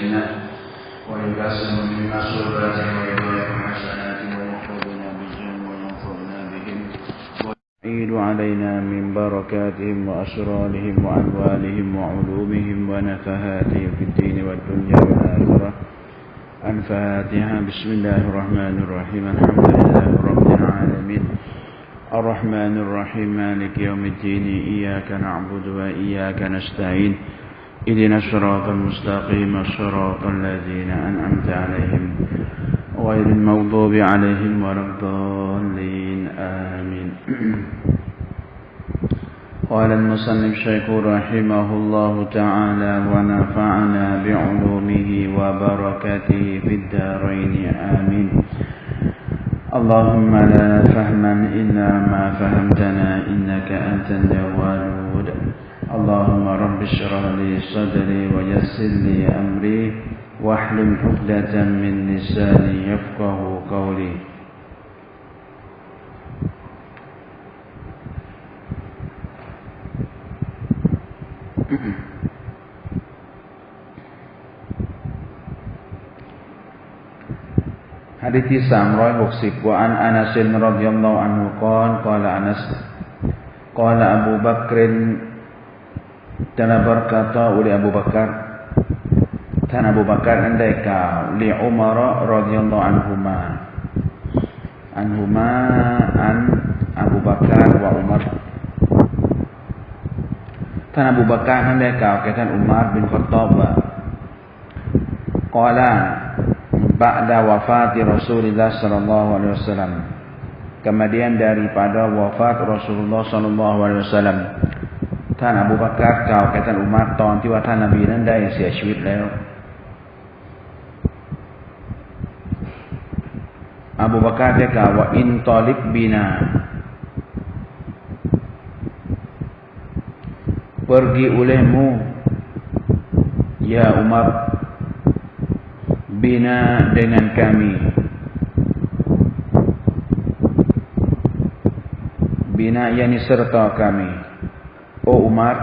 سيئاتنا ويقسم مما صلبات ويضاعف حسنات ويحفظنا بهم وينفعنا بهم ويعيد علينا من بركاتهم وأسرارهم وأنوالهم وعلومهم ونفحاتهم في الدين والدنيا والآخرة. الفاتحة. بسم الله الرحمن الرحيم. الحمد لله رب العالمين الرحمن الرحيم مالك يوم الدين إياك نعبد وإياك نستعين اهدنا الصراط المستقيم صراط الذين أنعمت عليهم غير المغضوب عليهم ولا الضالين آمين. قال المصنف الشيخ رحمه الله تعالى ونفعنا بعلومه وبركاته في الدارين آمين. اللهم لا فهما إلا ما فهمتنا إنك أنت الجواد. اللهم رب اشرح لي صدري ويسر لي أمري واحلل عقدة من لساني يفقه قولي. Hadisที่360 wa an Anas radhiyallahu anhu qala Anas qala Abu Bakr dan berkata oleh Abu Bakar dan Abu Bakar andai kau li Umar radhiyallahu anhuma an Abu Bakar wa Umar dan Abu Bakar andai kau kata Umar bin Khattab qala ba'da wafati Rasulullah sallallahu alaihi wasallam, kemudian daripada wafat Rasulullah sallallahu alaihi wasallam, ท่านอบูบักรกล่าวแก่ท่านอุมัรตอนที่ว่าท่านนบีนั้นได้เสียชีวิตแล้วอบูบักรได้กล่าวว่าอินตอลิกบีนา pergi olehmu ya Umar bina dengan kami. Bina yakni serta kami. O Umar,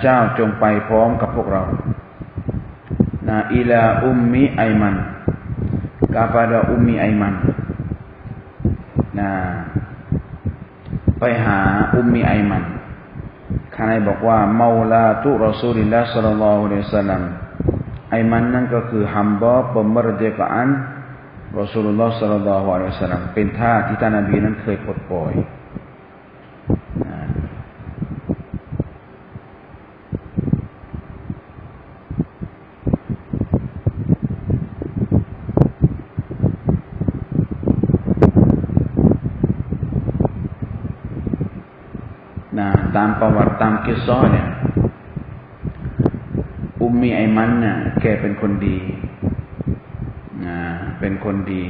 เจ้าจงไปพร้อมกับพวกเรา ila ummi Aiman, kepada ummi Aiman. ไปหาummi Aiman ใครบอกว่าเมาลาตุรอซูลิลลาฮ์ศ็อลลัลลอฮุอะลัยฮิวะซัลลัมAiman นั่นก็คือ hamba pemerdekaan Rasulullah sallallahu alaihi wasallam เป็นทาสที่ท่านนบีนั้นเคยปลดปล่อยตามประวัติตามกิสซอเนี่ยอุมมีไอมันเนี่ยแกเป็นคนดีเป็นคนดี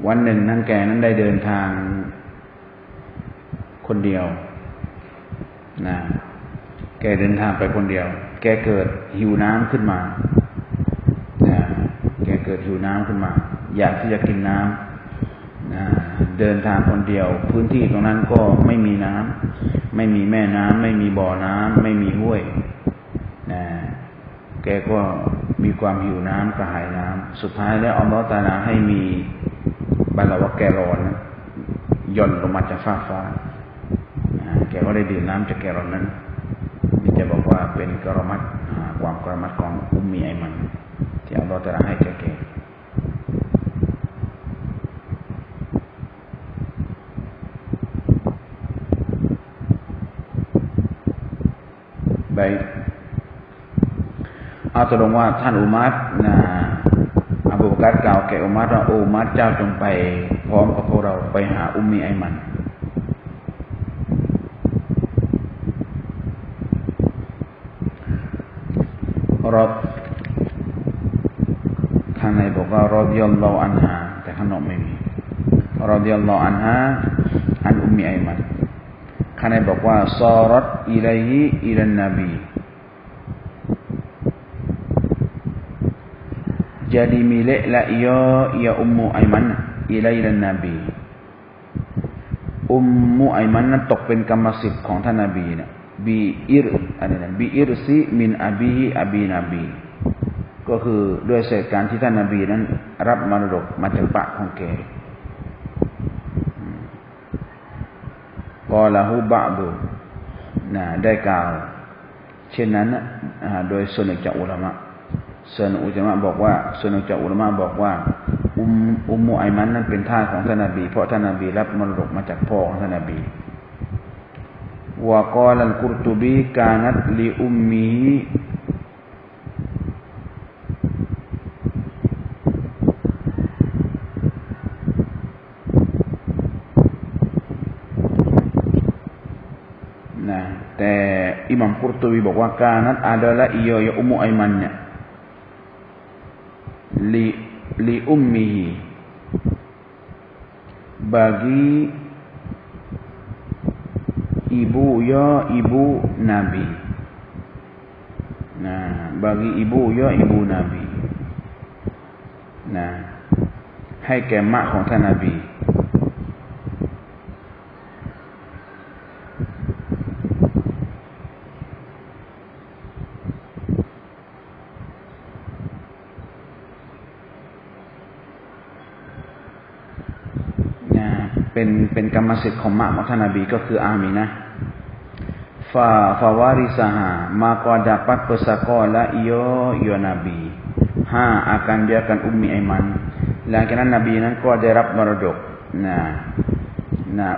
วันหนึ่งนั่นแกนั้นได้เดินทางคนเดียวแกเดินทางไปคนเดียวแกเกิดหิวน้ำขึ้นมาแกเกิดหิวน้ำขึ้นมาอยากที่จะกินน้ำเดินทางคนเดียวพื้นที่ตรงนั้นก็ไม่มีน้ำไม่มีแม่น้ำไม่มีบ่อน้ำไม่มีห้วยแกก็มีความหิวน้ำกระหายน้ำสุดท้ายแล้วอัลเลาะห์ตะอาลาให้มีบรรลาวะแกรอนย่อนลงมาจากฟ้าแกก็ได้ดื่มน้ำจากแกรอนนั้นนี่จะบอกว่าเป็นกรมัตความกรมัตของอุมมีไอมันที่อัลเลาะห์ตะอาลาให้แกbaik atau ลงว่าท่านอุมัรอบูบักรกล่าวแก่อุมัรว่าอุมัรเจ้าจงไปพร้อมกับพวกเราไปหาอุมมีไอมันรอดข้างในบอกว่ารอฎิยัลลอฮุอันฮาแต่ข้างนอกไม่มีรอฎิยัลลอฮุอันฮาอันอุมมีไอมันข้างในบอกว่าซารัตอิลัยฮิอิลันนบีjadi miliklah ia Ummu Aiman ilailan Nabi Ummu Aiman นั้นตกเป็นกรรมสิทธิ์ของท่านนบีเนี่ย บิอิรซิมินอบีฮิอบีนบีก็คือด้วยเหตุการณ์ที่ท่านนบีนั้นรับมรดกมาจากปะของแกกอละฮูบะดูได้กล่าวเช่นนั้นโดยส่วนหนึ่งจากอุลามะส่วนอุลามะบอกว่าอุมมุไอมันนั้นเป็นทาสของท่านนบีเพราะท่านนบีรับมรดกมาจากพ่อของท่านนบีวะกอลัลกุรตุบีกานัตลิอุมมีแต่อิหม่ามกุรตุบีบอกว่ากานัตadalah ia ya ummu aimannya li ummihi bagi ibu Nabi bagi ibu Nabi ให้แก่มะของท่านนบีเป็นกรรมสิทธิ์ของมะของท่านนบีก็คืออามีนะfawarisaha maka dapat pesakola iyo Nabi akan biarkan Ummi Aiman karena Nabiนั้นก็ได้รับมรดก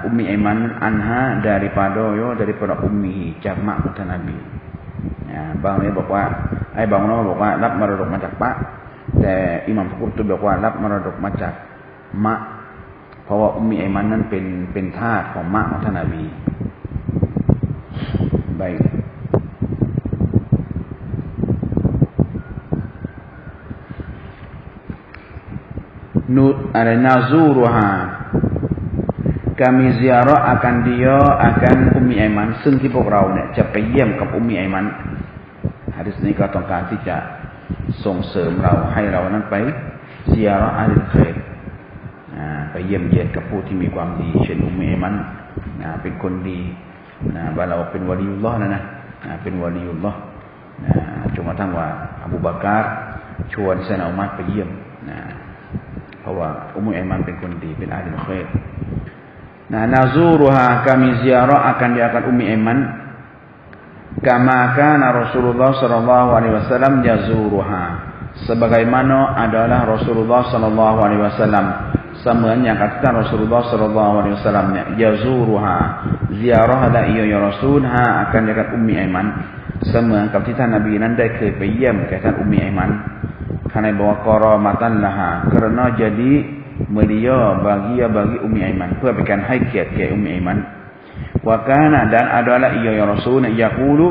Ummi Aiman anha daripada ummihiจากมะของท่านนบีบางเนี่ยบอกว่าบางเนี่ยบอกว่ารับมรดกมาจากปะแต่อิหม่ามกุรตุบีบอกว่ารับมรดกมาจากมะเพราะว่าอุมมีไอมันนั้นเป็นทาสของมะของท่านนบีbaik nazuruha kami ziarah akan Ummi Aiman ซึ่งที่พวกเราเนี่ยจะไปเยี่ยมกับอุมมีไอมันหะดีษนี้ก็ต้องการที่จะส่งเสริมเราให้เรานั้นไปซิยาระห์อะห์ลิลค็อยรไปเยี่ยมเยียนกับผู้ที่มีความดีเช่นอุมมีไอมันเป็นคนดีว่าเราเป็นวะลีอุลลอฮ์นะเป็นวะลีอุลลอฮ์จนกระทั่งว่าอบูบักรชวนไซนะอุมัรไปเยี่ยมเพราะว่าอุมมีไอมันเป็นคนดีเป็นอะห์ลิลค็อยรnazuruha kami ziarah akan diakan Ummi Aiman kama kana Rasulullah sallallahu alaihi wasallam yazuruha sebagaimana adalah Rasulullah sallallahu alaihi wasallam semuanya yang kata Rasulullah sallallahu alaihi wasallam yazuruha ziarahlah ia ya Rasul akan diakan Ummi Aiman semuaกับที่ท่านนบีนั้นได้เคยไปเยี่ยมแก่ท่านอุมมีไอมันkarena bahwa karamatan laha karena jadi mulia bagi Ummi Aiman เพื่อเป็นการให้เกียรติแก่อุมมีไอมันwa kana dan adalah ia ya Rasul yaqulu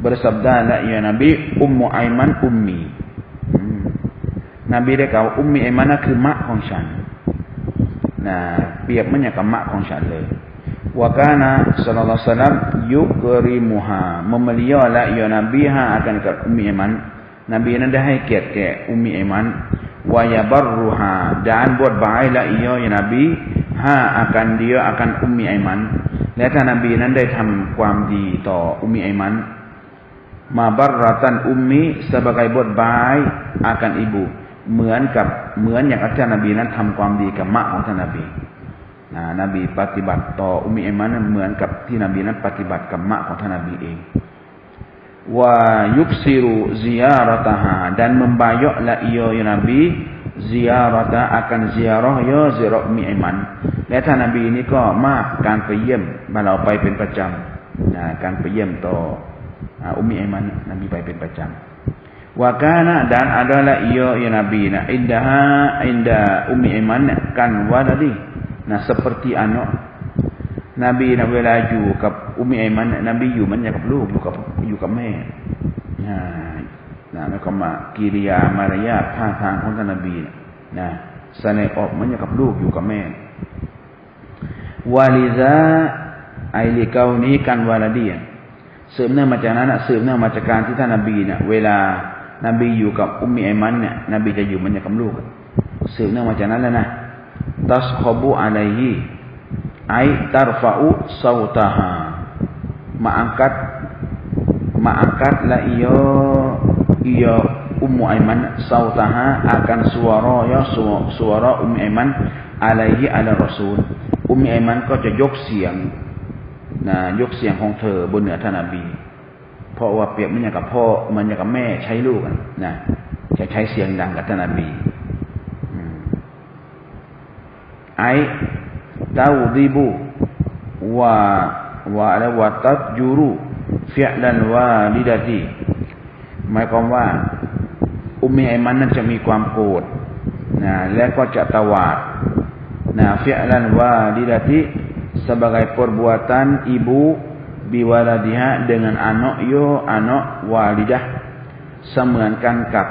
bersabda la ya Nabi Ummu Aiman ummi Nabiได้กล่าวอุมมีไอมันคือมะของฉันเปรียบเหมือนกับมะของฉันเลยwa kana sallallahu alaihi wasallam yukrimuha memelihara ya Nabi akan ke Ummi Aiman Nabiนั้นได้ให้เกียรติแก่อุมมีไอมันwa yabarruha dan buat baiklah ia ya Nabi akan dia akan Ummi Aimanและท่านนบีนั้นได้ทำความดีต่ออุมมีไอมันมาบัรรตันอุมมี sebagai buat baik akan ibu เหมือนอย่างท่านนบีนั้นทำความดีกับมะของท่านนบีนบีปฏิบัติต่ออุมมีไอมันเหมือนกับที่นบีนั้นปฏิบัติกับมะของท่านนบีเองwa yuksiru ziyarataha dan membayaklah ia ya Nabi ziyarata akan ziarah ya ziarah Ummi Aiman และท่านนบีนี้ก็มากการไปเยี่ยมเราไปเป็นประจำการไปเยี่ยมต่ออุมมีไอมันนบีไปเป็นประจำwa kana dan adalah ia ya Nabi inda Ummi Aiman kan waladi seperti anak Nabi เวลาอยู่กับอุมมีไอมันนบีอยู่เหมือนกับลูกอยู่กับแม่แล้วก็มากิริยามารยาทท่าทางของท่านนบีแสดงออกเหมือนกับลูกอยู่กับแม่วาลิซาไอลิกานี้กันวาลาดีสืบเนื่องมาจากนั้นสืบเนื่องมาจากการที่ท่านนบีเวลานบีอยู่กับอุมมีไอมันนบีจะอยู่เหมือนกับลูกสืบเนื่องมาจากนั้นแล้วนะตัสขบูอะลัยฮิไอtarfa'u sautaha mengangkat ma'angkat la iyo Ummu Aiman sautaha akan suara Ummu Aiman alaihi ala Rasul. Ummu Aiman ก็จะยกเสียงยกเสียงของเธอบนเหนือท่านนบีเพราะว่าเปรียบมันอย่างกับพ่อมันอย่างกับแม่ใช้ลูกนะจะใช้เสียงดังกับท่านนบีไอตาอูดิบูwa tatjuru fi'lan walidati หมายความว่าอุมมีไอมันนั้นจะมีความโกรธและก็จะตวาดfi'lan walidati sebagai perbuatan ibu biwaladiha dengan anak walidah เสมือนกันกับ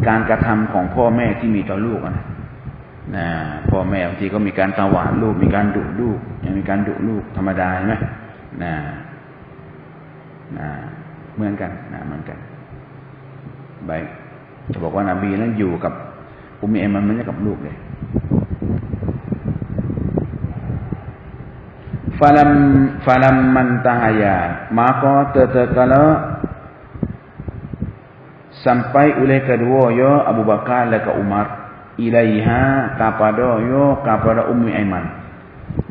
การกระทำของพ่อแม่ที่มีต่อลูกพ่อแม่บางทีก็มีการตวาดลูกมีการดุลูกยังมีการดุลูกธรรมดาใช่ไหมเหมือนกันเหมือนกันbaik จะบอกว่านบีนั้นอยู่กับอุมมีไอมันเหมือนกับลูกเลยfalam mantahaya maka tatkala sampai oleh keduanya Abu Bakar dan Umar ilaiha kepada Ummu Aiman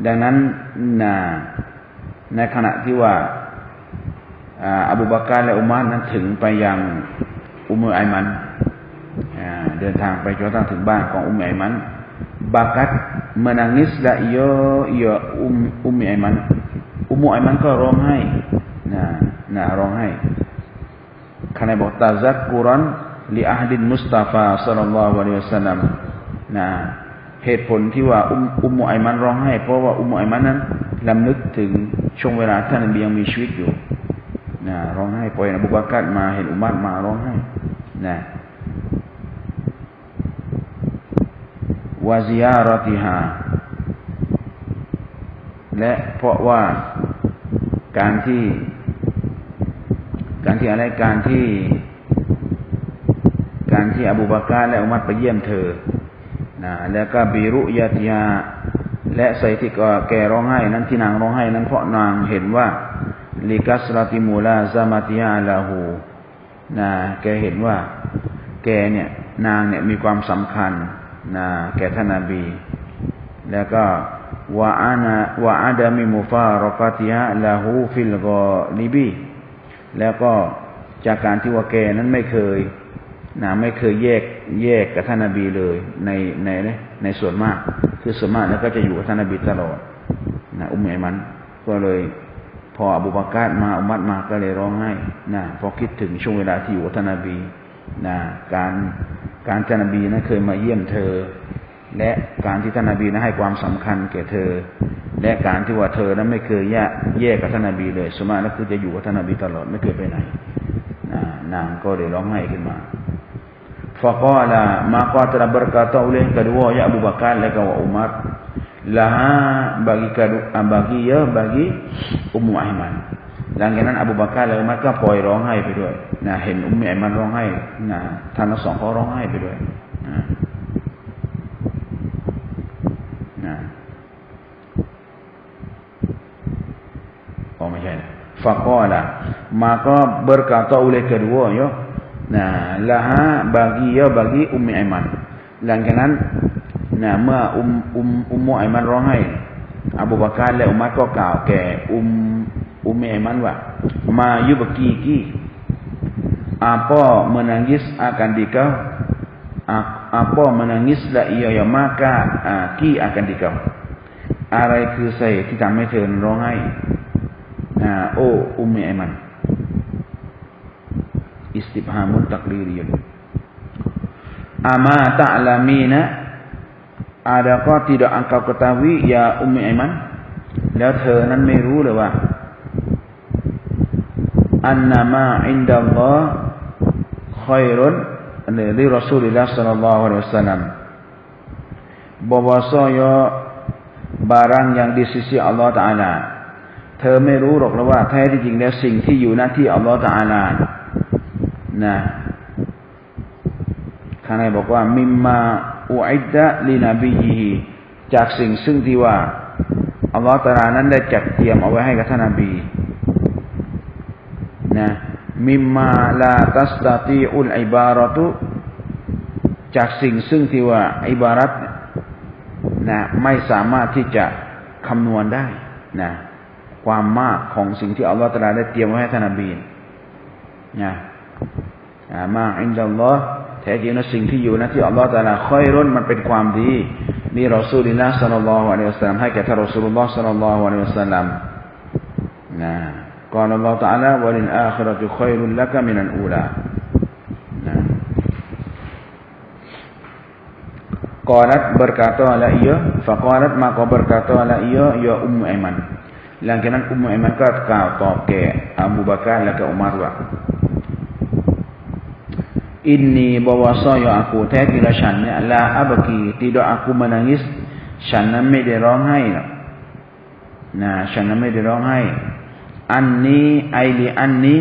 ดังนั้นในขณะที่ว่าอบูบักรและอุมัรนั้นถึงไปยังอุมมุไอมันเดินทางไปจนกระทั่งถึงบ้านของอุมมุไอมันbakat menangislah ia Ummu Aiman Ummu Aiman ก็ร้องไห้ร้องไห้ขณะบอกตาซักกุรันลิอาฮดินมุสตาฟาศ็อลลัลลอฮุอะลัยฮิวะซัลลัมเหตุผลที่ว่าอุมมุไอมันร้องไห้เพราะว่าอุมมุไอมันนั้นรำลึกถึงช่วงเวลาท่านนบียังมีชีวิตอยู่ร้องไห้พอเห็นอบูบักรมาเห็นอุมัรมาร้องไห้วะซิยารอติฮาและเพราะว่าการที่อะไรการที่อบูบักรและอุมัรไปเยี่ยมเธอแล้วก็บิรุยะติฮาและใส่ที่แกร้องไห้นั้นที่นางร้องไห้นั้นเพราะนางเห็นว่าลิกัสรติมูลาซามาติฮาลาหูแกเห็นว่าแกเนี่ยนางเนี่ยมีความสำคัญแก่ท่านนบีแล้วก็วะอาดามิมุฟารอกาติฮะลาหูฟิลกอลิบีแล้วก็จากการที่ว่าแกนั้นไม่เคยแยกกับท่านนบีเลยในส่วนมากคือส่วนมากแล้วก็จะอยู่กับท่านนบีตลอดอุมมุไอมันก็เลยพออบูบักรมาอุมัรมาก็เลยร้องไห้พอคิดถึงช่วงเวลาที่อยู่กับท่านนบีการท่านนบีนั้นเคยมาเยี่ยมเธอและการที่ท่านนบีนั้นให้ความสำคัญแก่เธอและการที่ว่าเธอนั้นไม่เคยแยกกับท่านนบีเลยส่วนมากแล้วคือจะอยู่กับท่านนบีตลอดไม่เคยไปไหนนางก็เลยร้องไห้ขึ้นมาfaqala maka telah berkata oleh kedua ya Abu Bakar dan Umar laha bagi Ummu Aiman หลังจากนั้นอบูบักรและอุมัรก็ปล่อยร้องไห้ไปด้วยเห็นอุมมุไอมันร้องไห้ท่านทั้งสองก็ร้องไห้ไปด้วยไม่ใช่faqala maka berkata oleh keduanya laha bagi Ummu Aiman หลังจากนั้นเมื่ออุมมุไอมันร้องไห้อบูบักรและอุมัรก็กล่าวแก่อุมมุไอมันว่าma yubkiki apa menangis akan dikau apa menangislah ia maka ki akan dikau อะไรคือสาเหตุที่ทำให้เธอร้องไห้โอ้อุมมุไอมัน istifhamun taqririyun ama ta'lamina adakah tidak engkau ketahui ya Ummu Aiman แล้วเธอนั้นไม่รู้เลยว่าannama indallah khairun li Rasulillah sallallahu alaihi wasallam bahwasanya barang yang di sisi Allah taala เธอไม่รู้หรอกว่าแท้ที่จริงแล้วสิ่งที่อยู่หน้าที่อัลเลาะห์ตะอาลาข้างในบอกว่ามิมมาอุอิดดะลินบีฮิจากสิ่งซึ่งที่ว่า อัลลอฮฺตะอาลานั้นได้จัดเตรียมเอาไว้ให้กับท่านนบี มิมมาลาตัสตาติอุลอิบารตุจากสิ่งซึ่งที่ว่าอิบารัตนะไม่สามารถที่จะคำนวณได้นะความมากของสิ่งที่อัลลอฮฺตะอาลาได้เตรียมไว้ให้ท่านนบีนะมาอินดัลลอฮ์แท้จริงแล้วสิ่งที่อยู่นะที่อัลลอฮฺตะอาลาค่อยร่นมันเป็นความดีนี่รอซูลุลลอฮ์ศ็อลลัลลอฮุอะลัยฮิวะซัลลัมให้แก่ท่านรอซูลุลลอฮ์ศ็อลลัลลอฮุอะลัยฮิวะซัลลัมนะกล่าวอัลลอฮฺตะอาลาวะลิลอาคิเราะตุค็อยรุลละกะมินัลอูลานะqalat berkatalah ia faqalat maka berkatalah ia ya Ummu Aiman หลังจากนั้นอุมมุไอมันก็กล่าวตอบแก่อบูบักรและก็อุมัรว่าอินนีbawasaya aku แท้จริงแล้วฉันเนี่ยลาอับกี tidak aku menangis ฉันนั้นไม่ได้ร้องไห้นะฉันนั้นไม่ได้ร้องไห้อันนี้ไอลีอันนี้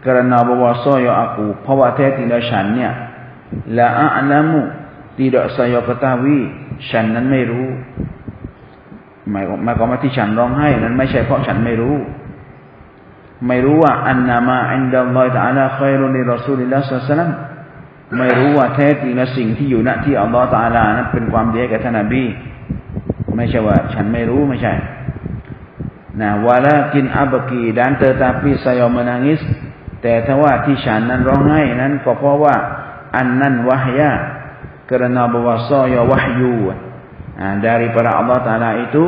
kerana bawasaya aku เพราะว่าแท้จริงแล้วฉันเนี่ยละอะลัมุ tidak saya ketahui ฉันนั้นไม่รู้หมายความว่าที่ฉันร้องไห้นั้นไม่ใช่เพราะฉันไม่รู้ว่าอันนามาอินดัลลอฮิตะอาลาค็อยรุนลิรอซูลิลลาฮ์ศ็อลลัลลอฮุอะลัยฮิวะซัลลัมไม่รู้ว่าแท้จริงแล้วสิ่งที่อยู่ณที่อัลลอฮฺตะอาลานั้นเป็นความดีแก่ท่านนบีไม่ใช่ว่าฉันไม่รู้ไม่ใช่นะวะลากินอับกีdan tetapi saya menangisแต่ถ้าว่าที่ฉันนั้นร้องไห้นั้นก็เพราะว่าอันนั้นวะฮยาkerana bahwasanya wahyu daripada Allah Ta'ala itu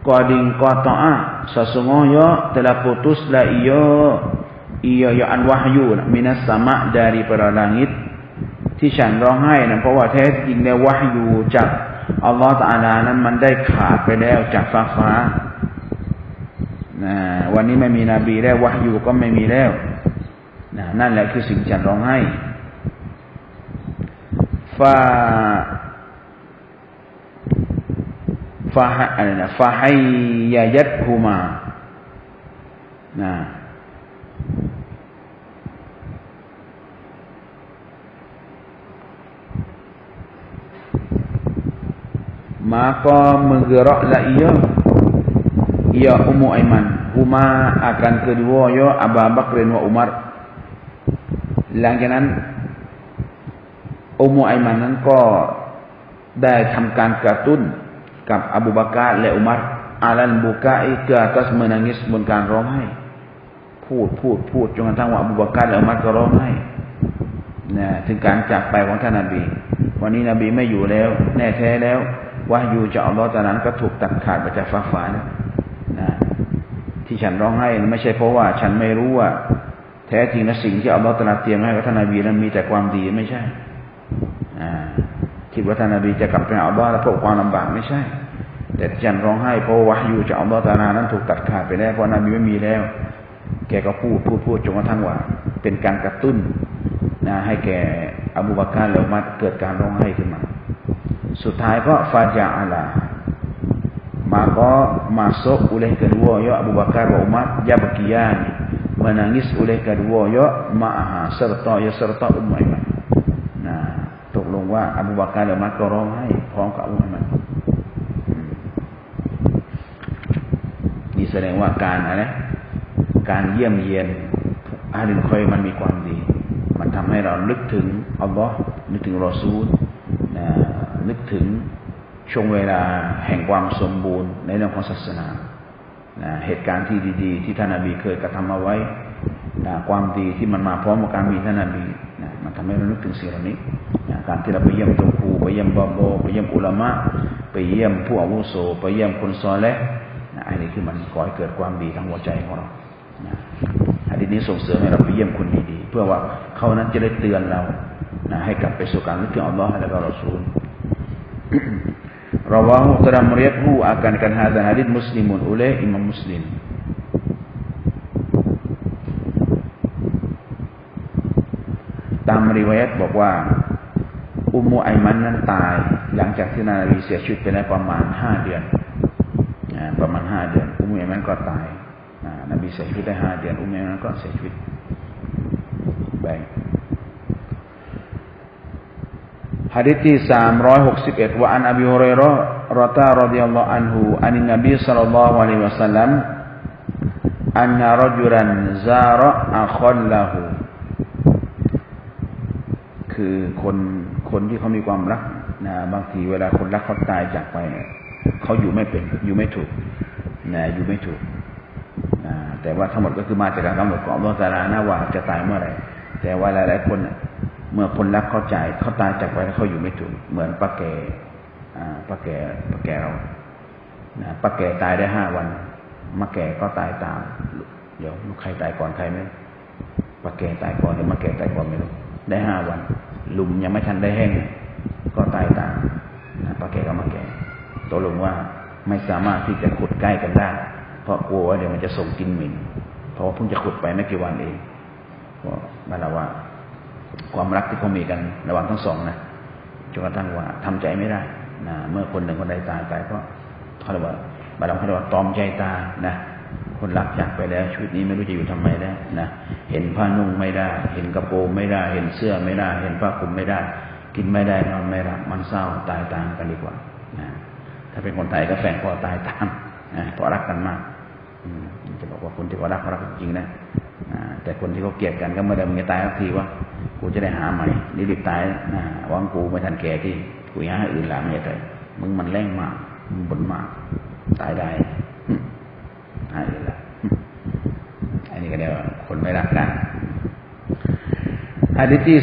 qadin qata'a sesungguhnya telah putuslah ia an wahyu minas sama daripada langit ที่ฉันร้องไห้นั้นเพราะว่าแท้จริงแล้ววะฮยูจากอัลลอฮฺตะอาลานั้นมันได้ขาดไปแล้วจากฟ้าวันนี้ไม่มีนบีแล้ววะฮยูก็ไม่มีแล้วนั่นแหละคือสิ่งฉันร้องไห้فحييتهما maka menggeraklah ia Ummu Aiman huma akan kedua ya Abu Bakar dan Umar หลังจากนั้นอุมมุไอมันนั้นก็ได้ทำการกระตุ้นกับอบูบักรและอุมัรอาลันบุกาอิกะตัสmenangisบนการร้องไห้พูดจนกระทั่งว่าอบูบักรและอุมัรก็ร้องไห้ถึงการจากไปของท่านนบีวันนี้นบีไม่อยู่แล้วแน่แท้แล้ววะฮยูจากอัลเลาะห์ตะอาลาก็ถูกตัดขาดไปจากฟ้าแล้วที่ฉันร้องไห้ไม่ใช่เพราะว่าฉันไม่รู้ว่าแท้จริงแล้วสิ่งที่อัลเลาะห์ตะอาลาเตรียมให้กับท่านนบีนั้นมีแต่ความดีไม่ใช่คิดว่าท่านนบีจะกลับไปหาอัลเลาะห์และพบความลำบากไม่ใช่แต่ฉันร้องไห้เพราะวะฮยูจากอัลเลาะห์ตะอาลานั้นถูกตัดขาดไปแล้วเพราะนบีไม่มีแล้วแกก็พูดจนกระทั่งว่าเป็นการกระตุ้นให้แกอบูบักรและอุมัรเกิดการร้องไห้ขึ้นมาสุดท้ายก็ฟาจาอะลาmaka masuk oleh kedua ya Abu Bakar wa Umar yabkiyan menangis oleh kedua ya ma'aha serta Ummu Aiman ตกลงว่าอบูบักรและอุมัรก็ร้องไห้พร้อมกับอุมมุไอมันนี่แสดงว่าการเยี่ยมเยียนอาลินคอยมันมีความดีมันทำให้เรานึกถึงอัลลอฮ์นึกถึงรอซูลนึกถึงช่วงเวลาแห่งความสมบูรณ์ในเรื่องของศาสนาเหตุการณ์ที่ดีๆที่ท่านนบีเคยกระทำเอาไว้ความดีที่มันมาพร้อมกับการมีท่านนบีมันทำให้เรานึกถึงสิ่งเหล่านี้การที่เราไปเยี่ยมตัวครูไปเยี่ยมบาโบไปเยี่ยมอุลามะไปเยี่ยมผู้อาวุโสไปเยี่ยมคนซอเลห์อันนี้คือมันก่อให้เกิดความดีทั้งหัวใจของเราหะดีษนี้ส่งเสริมให้เราไปเยี่ยมคนดีๆเพื่อว่าเขานั้นจะได้เตือนเราให้กลับไปสู่การนึกถึงอัลลอฮ์และก็รอซูลRawahu telah meriwayatkan akan hadis hadis Muslimun oleh Imam Muslim. Tามriwayat บอกว่าอุมมุไอมันนั้นตายหลังจากที่นบีเสียชีวิตไปแล้วประมาณ5เดือนอุมมุไอมันก็ตายนบีเสียชีวิตได้5เดือนอุมมุไอมันก็เสียชีวิตbaik Haditsที่361 wa an Abi Hurairah radhiyallahu anhu anin Nabi sallallahu alaihi wasallam อันนารจุลันซาระอัคอลละหูคือคนที่เขามีความรักนะบางทีเวลาคนรักเขาตายจากไปเขาอยู่ไม่เป็นอยู่ไม่ถูกนะอยู่ไม่ถูกนะแต่ว่าทั้งหมดก็คือมาจากการกำหนดของอัลเลาะห์ตะอาลานะว่าจะตายเมื่อไหร่แต่ว่าหลายๆคนเมื่อคนรักเขาตายจากไปแล้วเขาอยู่ไม่ถูกเหมือนป้าแก่เรานะป้าแก่ตายได้5 วันมาแก่ก็ตายตามเดี๋ยวใครตายก่อนใครไหมป้าแก่ตายก่อนหรือมาแก่ตายก่อนไม่รู้ได้5 วันหลุมยังไม่ทันได้แห้งก็ตายตามนะป้าแก่ก็มาแก่ตกลงว่าไม่สามารถที่จะขุดใกล้กันได้เพราะกลัวว่าเดี๋ยวมันจะส่งกลิ่นเหม็นเพราะว่าเพิ่งจะขุดไปไม่กี่วันเองก็หมายความว่าความรักที่เขามีกันระหว่างทั้งสองนะจนกระทั่งว่าทำใจไม่ได้นะเมื่อคนหนึ่งคนใดตายไปก็เขาเรียกว่าบาดาลเขาเรียกว่าตอมใจตานะคนรักจากไปแล้วชีวิตนี้ไม่รู้จะอยู่ทำไมแล้วนะเห็นผ้านุ่งไม่ได้เห็นกระโปรงไม่ได้เห็นเสื้อไม่ได้เห็นผ้าคลุมไม่ได้กินไม่ได้นอนไม่หลับมันเศร้าตายตามกันดีกว่านะถ้าเป็นคนไทยก็แฝงคอตายตามนะเพราะรักกันมากจะบอกว่าคนที่เขารักจริงนะแต่คนที่เขาเกลียดกันก็ไม่ได้มีตายสักทีว่ากูจะได้หาใหม่รีบตายนะหวังกูไม่ทันแก่ที่กูหาอื่นหลังไม่ได้มึงมันแรงมากมึงบ่นมากตายได้หายเลยละอันนี้ก็เรียกว่าคนไม่รักกันหะดีษที่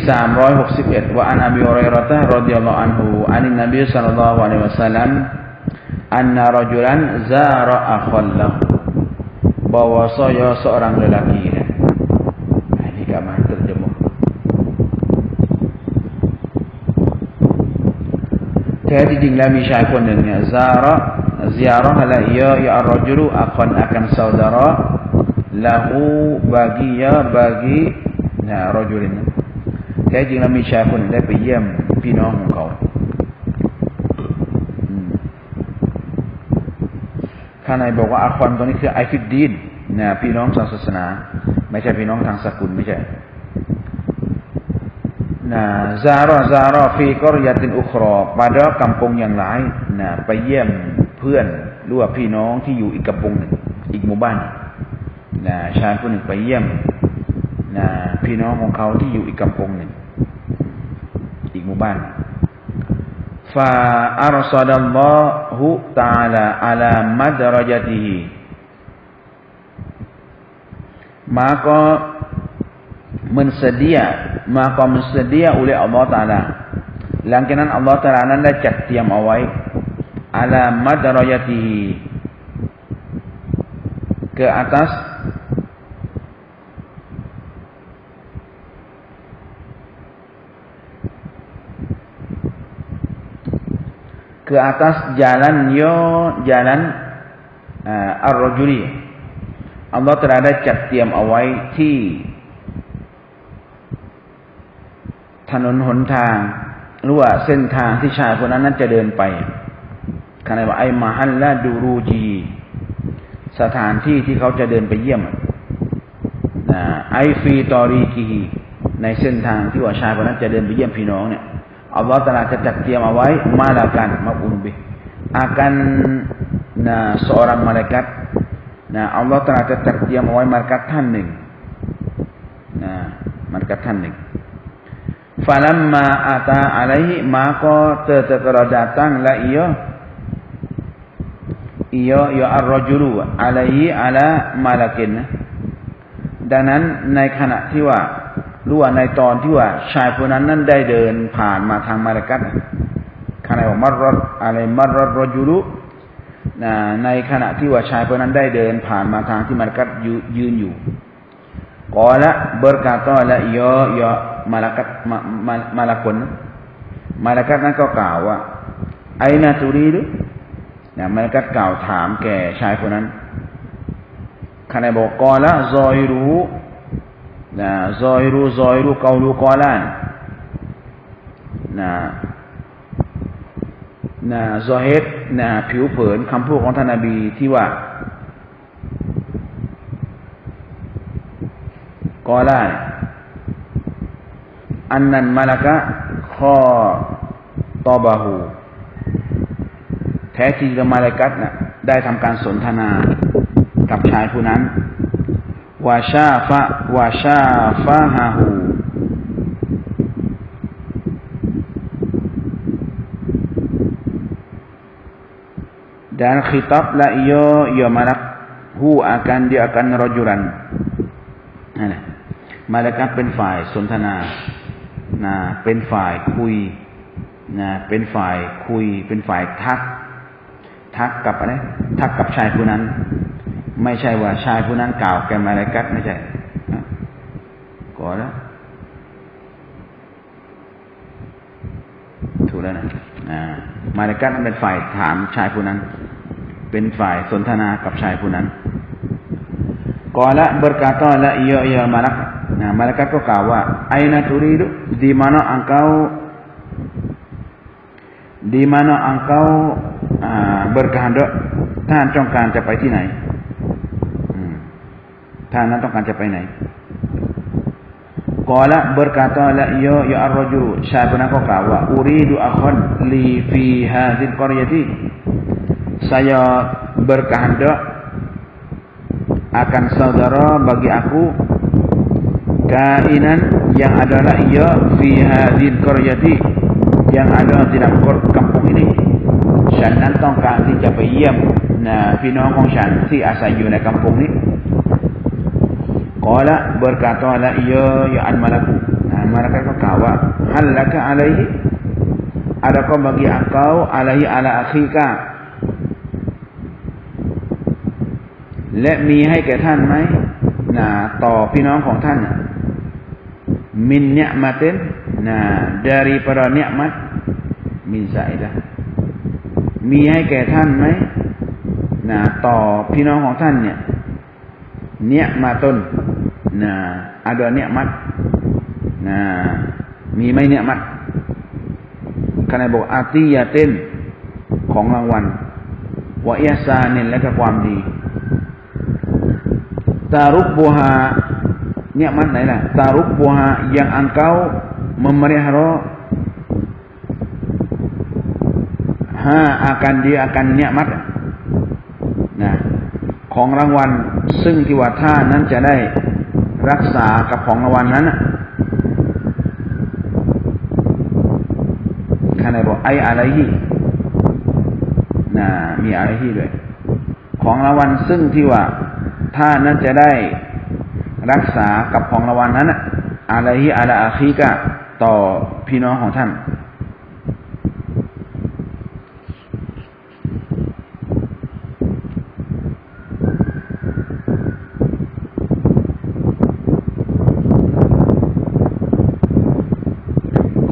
361ว่าอันอบีฮุรอยเราะฮ์รอฎิยัลลอฮุอันฮุอันนบีศ็อลลัลลอฮุอะลัยฮิวะซัลลัมอันนะรจุลันซาระอัคอลละbahwasanya seorang lelaki ini gambar terjemahแท้จริงแล้วมีชายคนหนึ่งเนี่ยziarah la ya ar-rajulu akan saudara lahu bagi rajulin แท้จริงแล้วมีชายคนหนึ่งได้ไปเยี่ยมพี่น้องของเขาข้างในบอกว่าอาควันตัวนี้คือไอฟิดดีนนะพี่น้องทางศาสนาไม่ใช่พี่น้องทางสกุลไม่ใช่นะซาระฟีกอรยะตินอุครอpada kampung yang lainนะไปเยี่ยมเพื่อนหรือว่าพี่น้องที่อยู่อีกกัมพูหนึ่งอีกหมู่บ้านนะชายคนหนึ่งไปเยี่ยมนะพี่น้องของเขาที่อยู่อีกกัมพูหนึ่งอีกหมู่บ้านفأرشد الله تعالى على مدرجته maka mensedia oleh Allah Ta'ala หลังจากนั้นอัลลอฮฺ Ta'ala นั้นได้จัดเตรียมเอาไว้ ala madrajatihi ke atas jalan ar-rajuli Allah Ta'ala ได้จัดเตรียมเอาไว้ที่ถนนหนทางหรือว่าเส้นทางที่ชายคนนั้นจะเดินไปคำนี้ว่าไอมหัลละดูรูจีสถานที่ที่เขาจะเดินไปเยี่ยมไอฟีตอรีกีในเส้นทางที่ว่าชายคนนั้นจะเดินไปเยี่ยมพี่น้องเนี่ยอัลลอฮฺตะอาลาจะจัดเตรียมเอาไว้มาลากันมาอุนบิakan seorang malaikatอัลลอฮฺตะอาลาจะจัดเตรียมเอาไว้malaikatท่านหนึ่งmalaikatท่านหนึ่งfalamma ata alaihi maka telah datanglah ia ar-rajulu alaihi ala malakin ดังนั้นในขณะที่ว่ารู้ว่าในตอนที่ว่าชายคนนั้นได้เดินผ่านมาทางมาลากัตขณะว่ามัรรรจุลุในขณะที่ว่าชายคนนั้นได้เดินผ่านมาทางที่มาลากัตยืนอยู่กอละ berkata la ya malakun มาลากัตนั้นก็กล่าวว่าไอนาตุรีดุมาลากัตกล่าวถามแก่ชายคนนั้นขณะบอกกอละซอยรูซอยรูเกาลูกอลานซอฮิดผิวเผินคำพูดของท่านนบีที่ว่ากอลานอันนั้นมาลากะข้อตอบาหูแท้จริงแล้วมาลากัตได้ทำการสนทนากับชายผู้นั้น wa syafahahu dan khitablah ia malak hu akan dia akan rajulan. Malaikat เป็นฝ่ายสนทนาเป็นฝ่ายคุยเป็นฝ่ายคุยเป็นฝ่ายทักกับอะไรทักกับชายผู้นั้นไม่ใช่ว่าชายผู้นั้นกล่าวแก่มาลาอิกัตไม่ใช่ก่อนแล้วถูกแล้วนะมาลาอิกัตเป็นฝ่ายถามชายผู้นั้นเป็นฝ่ายสนทนากับชายผู้นั้นqala berkatalah ia malak malaikat ก็กล่าวว่าaina turidu di mana engkau berkehendak ท่านต้องการจะไปที่ไหนท่านนั้นต้องการจะไปไหน qala berkatalah ia ya ar-rajul ชายคนนั้นก็กล่าวว่า uridu akhan li fi hadhil qaryati saya berkehendak akan saudara bagi aku kainan yang adalah ia fi hadhil qaryati yang ada di dalam kampung ini ฉันนั้นต้องการที่จะไปเยี่ยมพี่น้องของฉันที่อาศัยอยู่ในkampungนี้ qala berkatalah ia ya al-malak malaikat ก็กล่าวว่า hal laka alaihi adakah bagi engkau alaihi ala akhikaและมีให้แก่ท่านไหมต่อพี่น้องของท่านมินเนียมัตินdaripada nikmat min zaidahมีให้แก่ท่านไหมต่อพี่น้องของท่านเนี่ยเนียมาตุนada nikmatมีไหมเนียมัตขณะบอกอาติยาตินของรางวัลวะอิห์ซานินและก็ความดีtarubbuha nikmatไหนล่ะ tarubbuha yang engkau memelihara akan dia akan nikmatของรางวัลซึ่งที่ว่าท่านนั้นจะได้รักษากับของรางวัลนั้นขณะบอกไอ้อะไรที่มีอะไรที่ด้วยของรางวัลซึ่งที่ว่าท่านนั้นจะได้รักษากับของรางวัลนั้นอะไรที่อาลาอาคีกะต่อพี่น้องของท่าน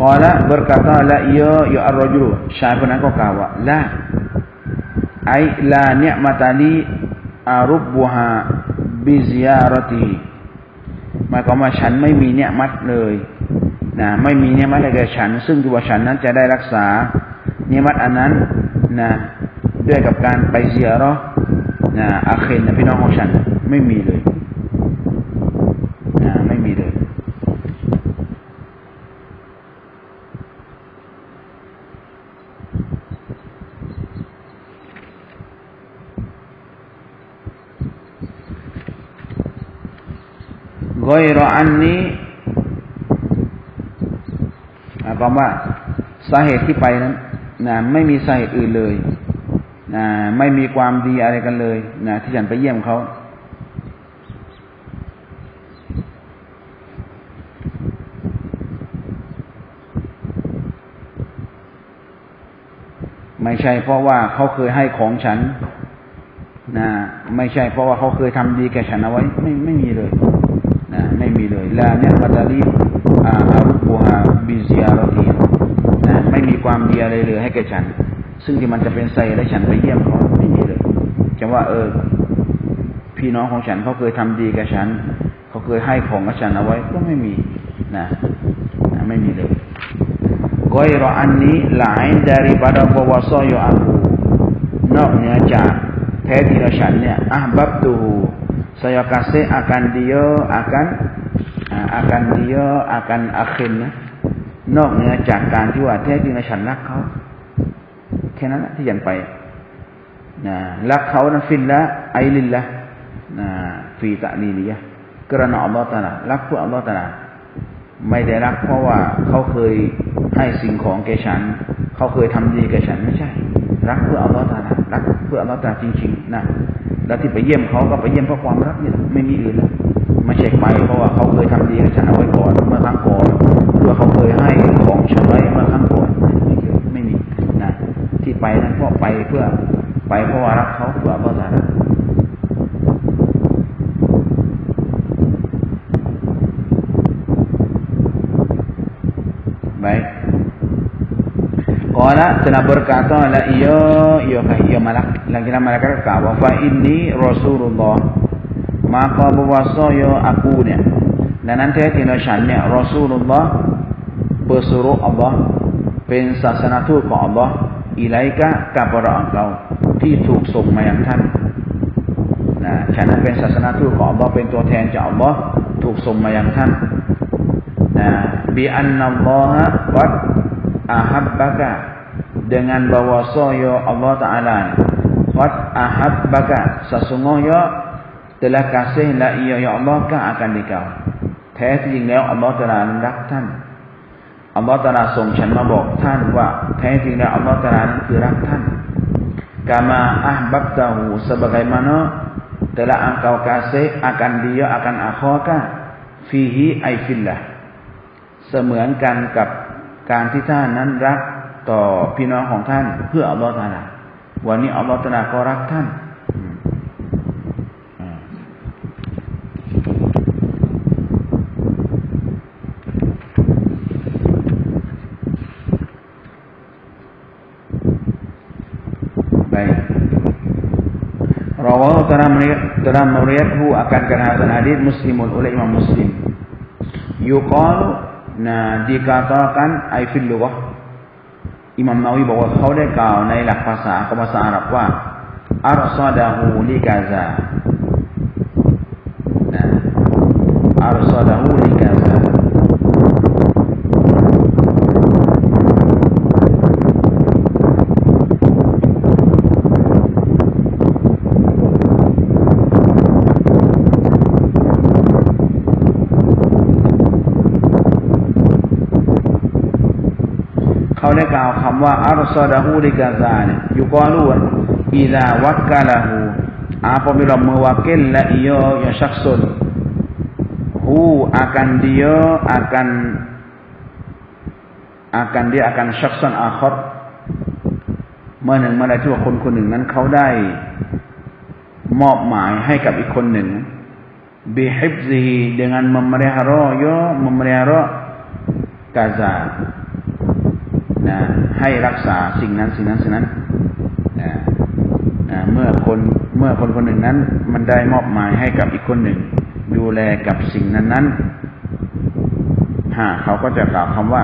qala berkatalah ia ya ar-rajul ชายคนนั้นก็กล่าวว่าla ai la ni'matali arubbuha bi ziyaratihiหมายความว่าฉันไม่มีเนียมัตเลยไม่มีเนียมัตแก่ฉันซึ่งตัวฉันนั้นจะได้รักษาเนียมัตอันนั้นด้วยกับการไปเซียเราะห์อาคินพี่น้องของฉันไม่มีเลยไม่มีเลยghairu anni แปลว่าสาเหตุที่ไปนั้นไม่มีสาเหตุอื่นเลยไม่มีความดีอะไรกันเลยที่ฉันไปเยี่ยมเขาไม่ใช่เพราะว่าเขาเคยให้ของฉันไม่ใช่เพราะว่าเขาเคยทำดีแก่ฉันเอาไว้ไม่มีเลยไม่มีเลยลาเนี่ยมัตลีอารุบูฮาบิซิอาร์ตีไม่มีความดีอะไรเลยให้แก่ฉันซึ่งที่มันจะเป็นไซและฉันไปเยี่ยมเขาไม่มีเลยจะว่าพี่น้องของฉันเขาเคยทำดีแก่ฉันเขาเคยให้ของกับฉันเอาไว้ก็ไม่มีไม่มีเลยกอยรออันนี้หลายdaripada bahwasanya aku นอกเหนือจากแท้ที่ฉันเนี่ยahbabtuhu saya kasih akan dia akan akhin นอกเหนือจากการที่ว่าแท้จริงฉันรักเขาแค่นั้นที่ฉันไปรักเขานั้นฟิลละไอลิลละฟีตะลีลียะ kerana Allah Taala รักเพื่อ Allah Taala ไม่ได้รักเพราะว่าเขาเคยให้สิ่งของแก่ฉันเขาเคยทำดีแก่ฉันไม่ใช่รักเพื่อ Allah Taala รักเพื่อ Allah Taala จริงๆนะแล้วที่ไปเยี่ยมเขาก็ไปเยี่ยมเพราะความรักนี่ไม่มีอื่นแล้วไม่ใช่ไปเพราะว่าเขาเคยทำดีกับฉันเอาไว้ก่อนเมื่อครั้งก่อนเพื่อเขาเคยให้ของฉันไว้เมื่อครั้งก่อนไม่มีนะที่ไปนั้นเพราะไปเพื่อไปเพราะว่ารักเขาเพื่อ Allah Taala baik qala telah berkata la iya malak lagi-lagi malaikat kata fa inni rasulullah maka bahwasanya aku ni dan nanti kena syannnya rasulullah bersuruh Allah เป็นศาสนทูตของ Allah อิไลกะ kepada engkau ที่ถูกส่งมายังท่านนะฉันนั้นเป็นศาสนทูตของ Allah เป็นตัวแทนจาก Allah ถูกส่งมายังท่านนะbi annallaha qad ahabbaka dengan bahwasanya Allah Taala qad ahabbaka sesungguhnya telah kasihlah ia ya Allah ka akan dikau แท้จริงแล้ว Allah Taala รักท่าน Allah Taala ส่งฉันมาบอกท่านว่าแท้จริงแล้ว Allah Taala นั้นคือรักท่าน kama ahbabtahu sebagaimana telah engkau kasih akan dia akan akhaka fihi ay fillah เสมือนกันกับการที่ท่านนั้นรักต่อพี่น้องของท่านเพื่อ Allah Taala วันนี้ Allah Taala ก็รักท่านbaik rawahu telah meriwayatkan akan hadis hadis Muslimun oleh Imam Muslim yuqalu nah dikatakan ai fil lughah Imam Nawawi บอกว่าเขาได้กล่าวในหลักภาษาอาหรับว่าอัรซาดะฮูลิกาซานะอัรซาดะฮูลิกาซาเขาได้กล่าวคำว่าอัรซาดะฮูลิกาซาเนี่ยอยู่ก่อนรู้ว่าอิซาวักกะละฮู apabila mewakillah ia ya syakhsun hu akan dia akan syakhsan akhar เมื่อหนึ่งเมื่อใดที่ว่าคนหนึ่งนั้นเขาได้มอบหมายให้กับอีกคนหนึ่ง bihifzihi dengan memelihara kazaนะให้รักษาสิ่งนั้นนะเมื่อคนหนึ่งนั้นมันได้มอบหมายให้กับอีกคนหนึ่งดูแลกับสิ่งนั้นเขาก็จะกล่าวคำว่า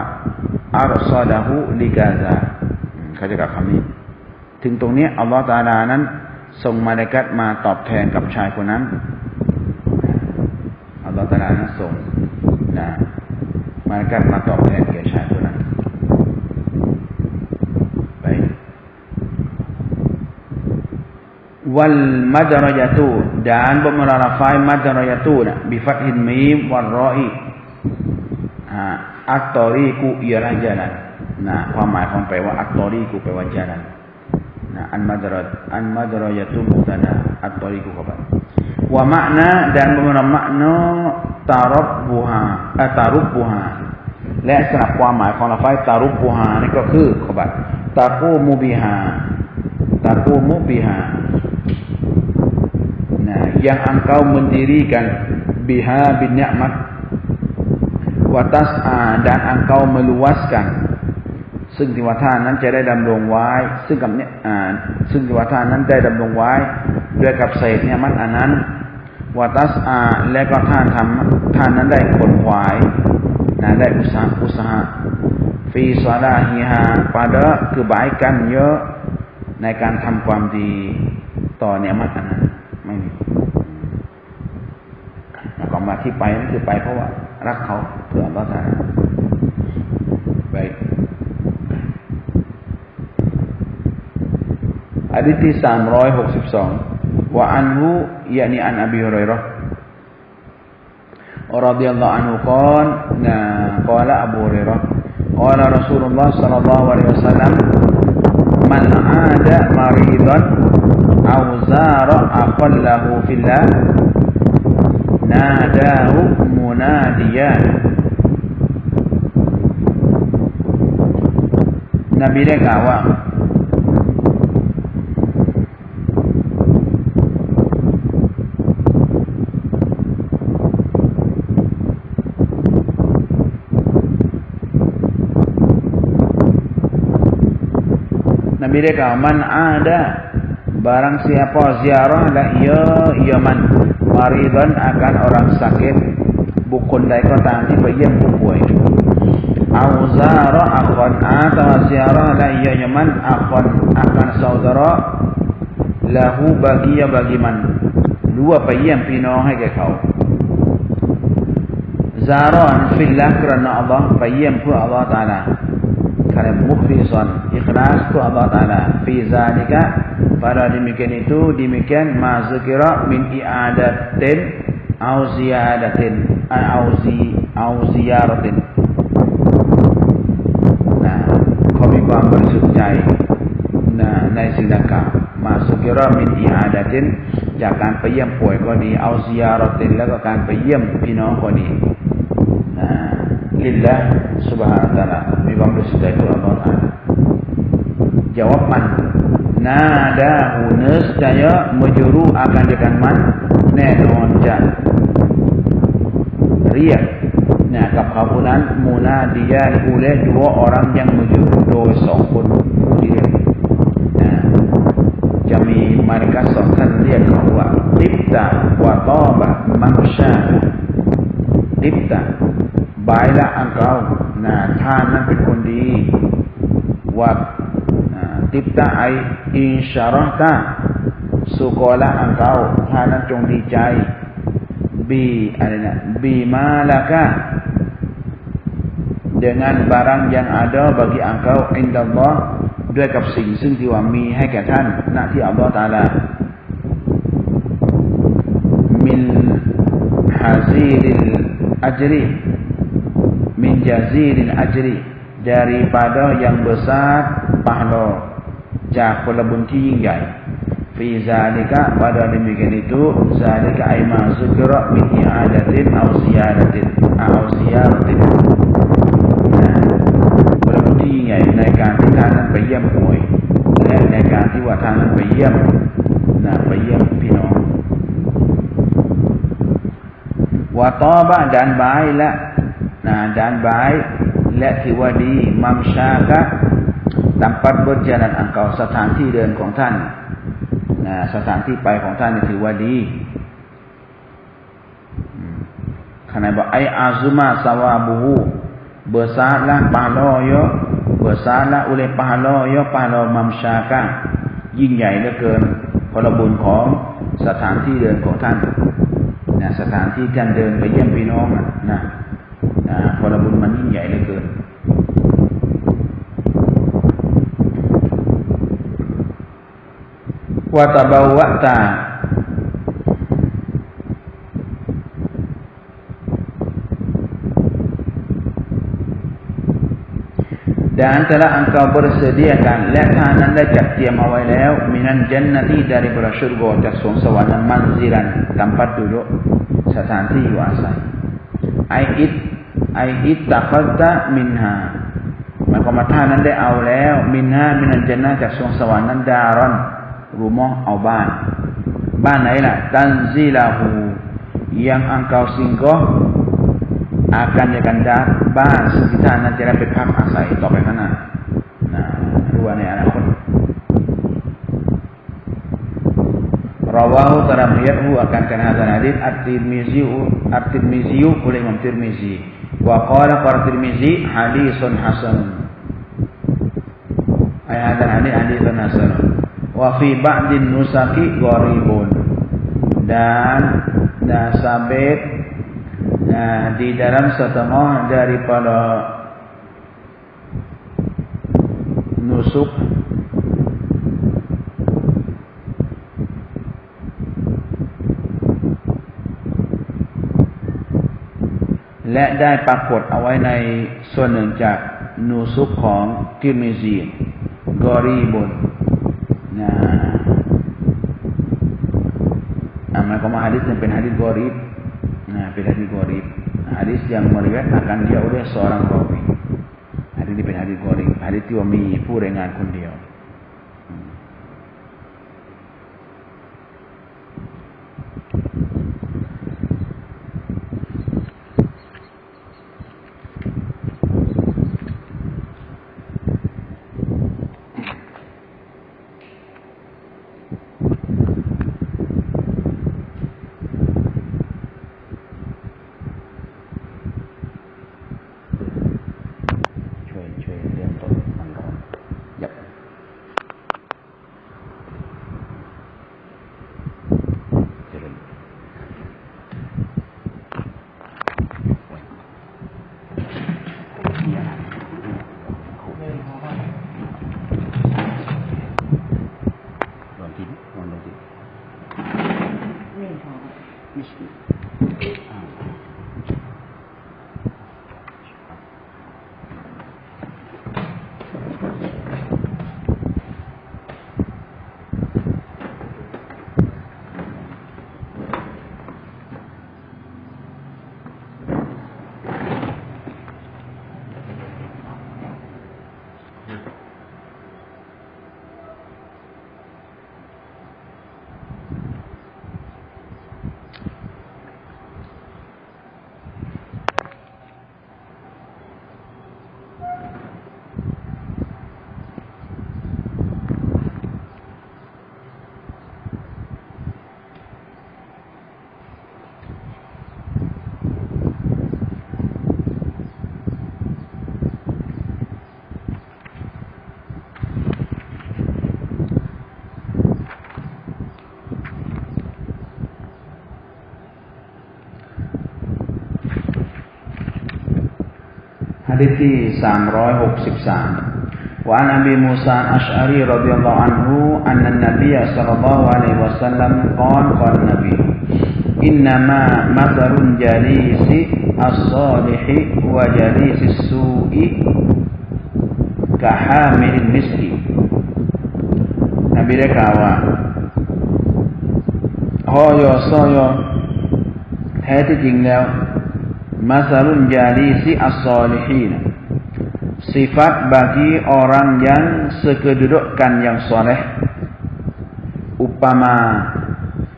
อัรซาดะฮูลิกาซาเขาจะกล่าวคำนี้ถึงตรงนี้อัลลอฮฺตะอาลานั้นส่งมลาอิกะฮ์มาตอบแทนกับชายคนนั้นอัลลอฮฺตะอาลานั้นส่งนะมลาอิกะฮ์มาตอบแทนแก่ชายคนนั้นwal madrajatu dan pemerafai madrajatu bi fathil mim wal ra'i at-tariqu ialah jalan nah ความหมายของแปลว่า at-tariqu แปลว่า jalan nah an madrajatu mubtada at-tariqu khabar wa makna dan makna tarabbuha และสำหรับความหมายของลาฟายตารุบุฮานี่ก็คือขบัดตากูมุบิฮาyang engkau mendirikan biha bin ni'mat wa tas'a dan engkau meluaskan ซึ่งที่ว่าท่านนั้นจะได้ดำรงไว้ซึ่งที่ว่าท่านนั้นได้ดำรงไว้ด้วยกับเศษเนี่ยมันอันนั้นwa tas'a และก็ท่านนั้นได้ขนขวายได้อุตสาหะfi salahiha pada kebaikan เยอะในการทำความดีต่อเนี่ยมันอันนั้นไม่มีความมาที่ไปนั่นคือไปเพราะว่ารักเขาเพื่ออัลเลาะห์ตะอาลา baik hadisที่362 wa anhu yakni an Abi Hurairah radhiyallahu anhu qala Abu Hurairah qala Rasulullah sallallahu alaihi wasallam man 'ada maridan aw zara aqallahu fillah nadahu munadiyan. Nabi dia kata Nabi dia kata man ada barang siapa ziarah la ia man maridan akan orang sakit bukan dai ko tang tiไปเยี่ยมผู้ป่วยau zara akhwan atau ziarah la ia man akhwan akan saudara lahu bagi man รู้ว่าไปเยี่ยมพี่น้องให้แก่เขาซารอนฟิลลาห์กรณะอัลเลาะห์ไปเยี่ยมเพื่ออัลเลาะห์ตะอาลาkarena mukhlishan ikhlas tu Allah Taala fi zalika pada demikian itu demikian ma zikra min i'adatin au ziyadatin au ziyaratin. Nah เขามีความบริสุทธิ์ใจในสิ่งดังกล่าวมาซคิรามินอิอาดะตินจากการไปเยี่ยมป่วยก็ดีเอาซิยารอตินแล้วก็การไปเยี่ยมพี่น้องก็ดีLillah subhanahu wa ta'alaมีความบริสุทธิ์ใจต่อ Allah Ta'ala jawab man nadahu nescaya menjuru akan dengan man แน่นอนจะเรียกกับเขาผู้นั้นมูนาดิยาอุเลdua orang yang menjuru โดยสองคนผู้เรียกจะมีมาริกาสองท่านเรียกเขาว่าติบตะวะตอบะมัมชาติบตะbaiklah engkauท่านนั้นเป็นคนดีว่าติบตะไออินชาเราะห์ตะสุกอละ engkau ท่านนั้นจงดีใจบีมาละกะ dengan barang yang ada bagi engkau indallah ด้วยกับสิ่งซึ่งที่ว่ามีให้แก่ท่านณที่อัลเลาะห์ตะอาลามินฮาซีริลอัจรีmin jazilil ajri daripada yang besar pahala จากผลบุญที่ยิ่งใหญ่fi zalika pada demikian itu zalika ay ma zikra min i'adatin aw ziyadatinผลบุญที่ยิ่งใหญ่ในการที่ท่านนั้นไปเยี่ยมป่วยและในการที่ว่าท่านนั้นไปเยี่ยมพี่น้องwa taba dan baiklah dan baikและถือว่าดีมัมชากะ tempat berjalan engkau สถานที่เดินของท่านสถานที่ไปของท่านถือว่าดีkarena ai azuma sawabuhu besarlah pahalanya besarlah oleh pahalanya pahala mamsyaka ยิ่งใหญ่เหลือเกินผลบุญของสถานที่เดินของท่านสถานที่การเดินไปเยี่ยมพี่น้องผลบุญมันยิ่งใหญ่เหลือเกินwa tabawwa'ta dan telah engkau bersediakanและท่านนั้นได้จัดเตรียมเอาไว้แล้วมินันจันนติdari surga จากสวงสวรรค์นั้นมันซิรัน tempat duduk สถานที่อยู่อาศัยai ittakhadta minha หมายความว่าท่านนั้นได้เอาแล้วมินันจันนะจากสวงสวรรค์นั้นดารอนrumah เอาบ้านไหนล่ะตันซิลาฮู yang engkau singgah akan dikandakบ้านซึ่งท่านนั้นจะได้ไปพักอาศัยต่อไปข้างหน้ารู้ในอนาคตrawahu taramiyathu akan kana hadzal hadits at-Tirmizi oleh Imam Tirmizi wa qala Tirmizi hadisun hasan hadzal hadits hadisun hasan wa fi ba'din nusaki gharibun dan sabit di dalam setengah daripada nusuk และได้ปรากฏเอาไว้ในส่วนหนึ่งจากนูซุกของติรมิซีกอรีบุนนะหมายความว่าหะดีษyangเป็นหะดีษกอรีบเป็นหะดีษกอรีบhadis yang meriwayatkan dia oleh seorang rawi. Hadis iniเป็นhadisกอรีบhadisที่ว่ามีผู้รายงานคนเดียวhadisที่363 wa an Abi Musa al-Asy'ari radhiyallahu anhu anna an-nabiy sallallahu alaihi wasallam qala nabi innama matharun jalisi as-salihi wa jalisi as-su'i ka hamilil miski นบีได้กล่าวว่าฮอยอซอยอแท้ที่จริงแล้วMasalun jalisi as-salihin, sifat bagi orang yang sekedudukan yang soleh, upama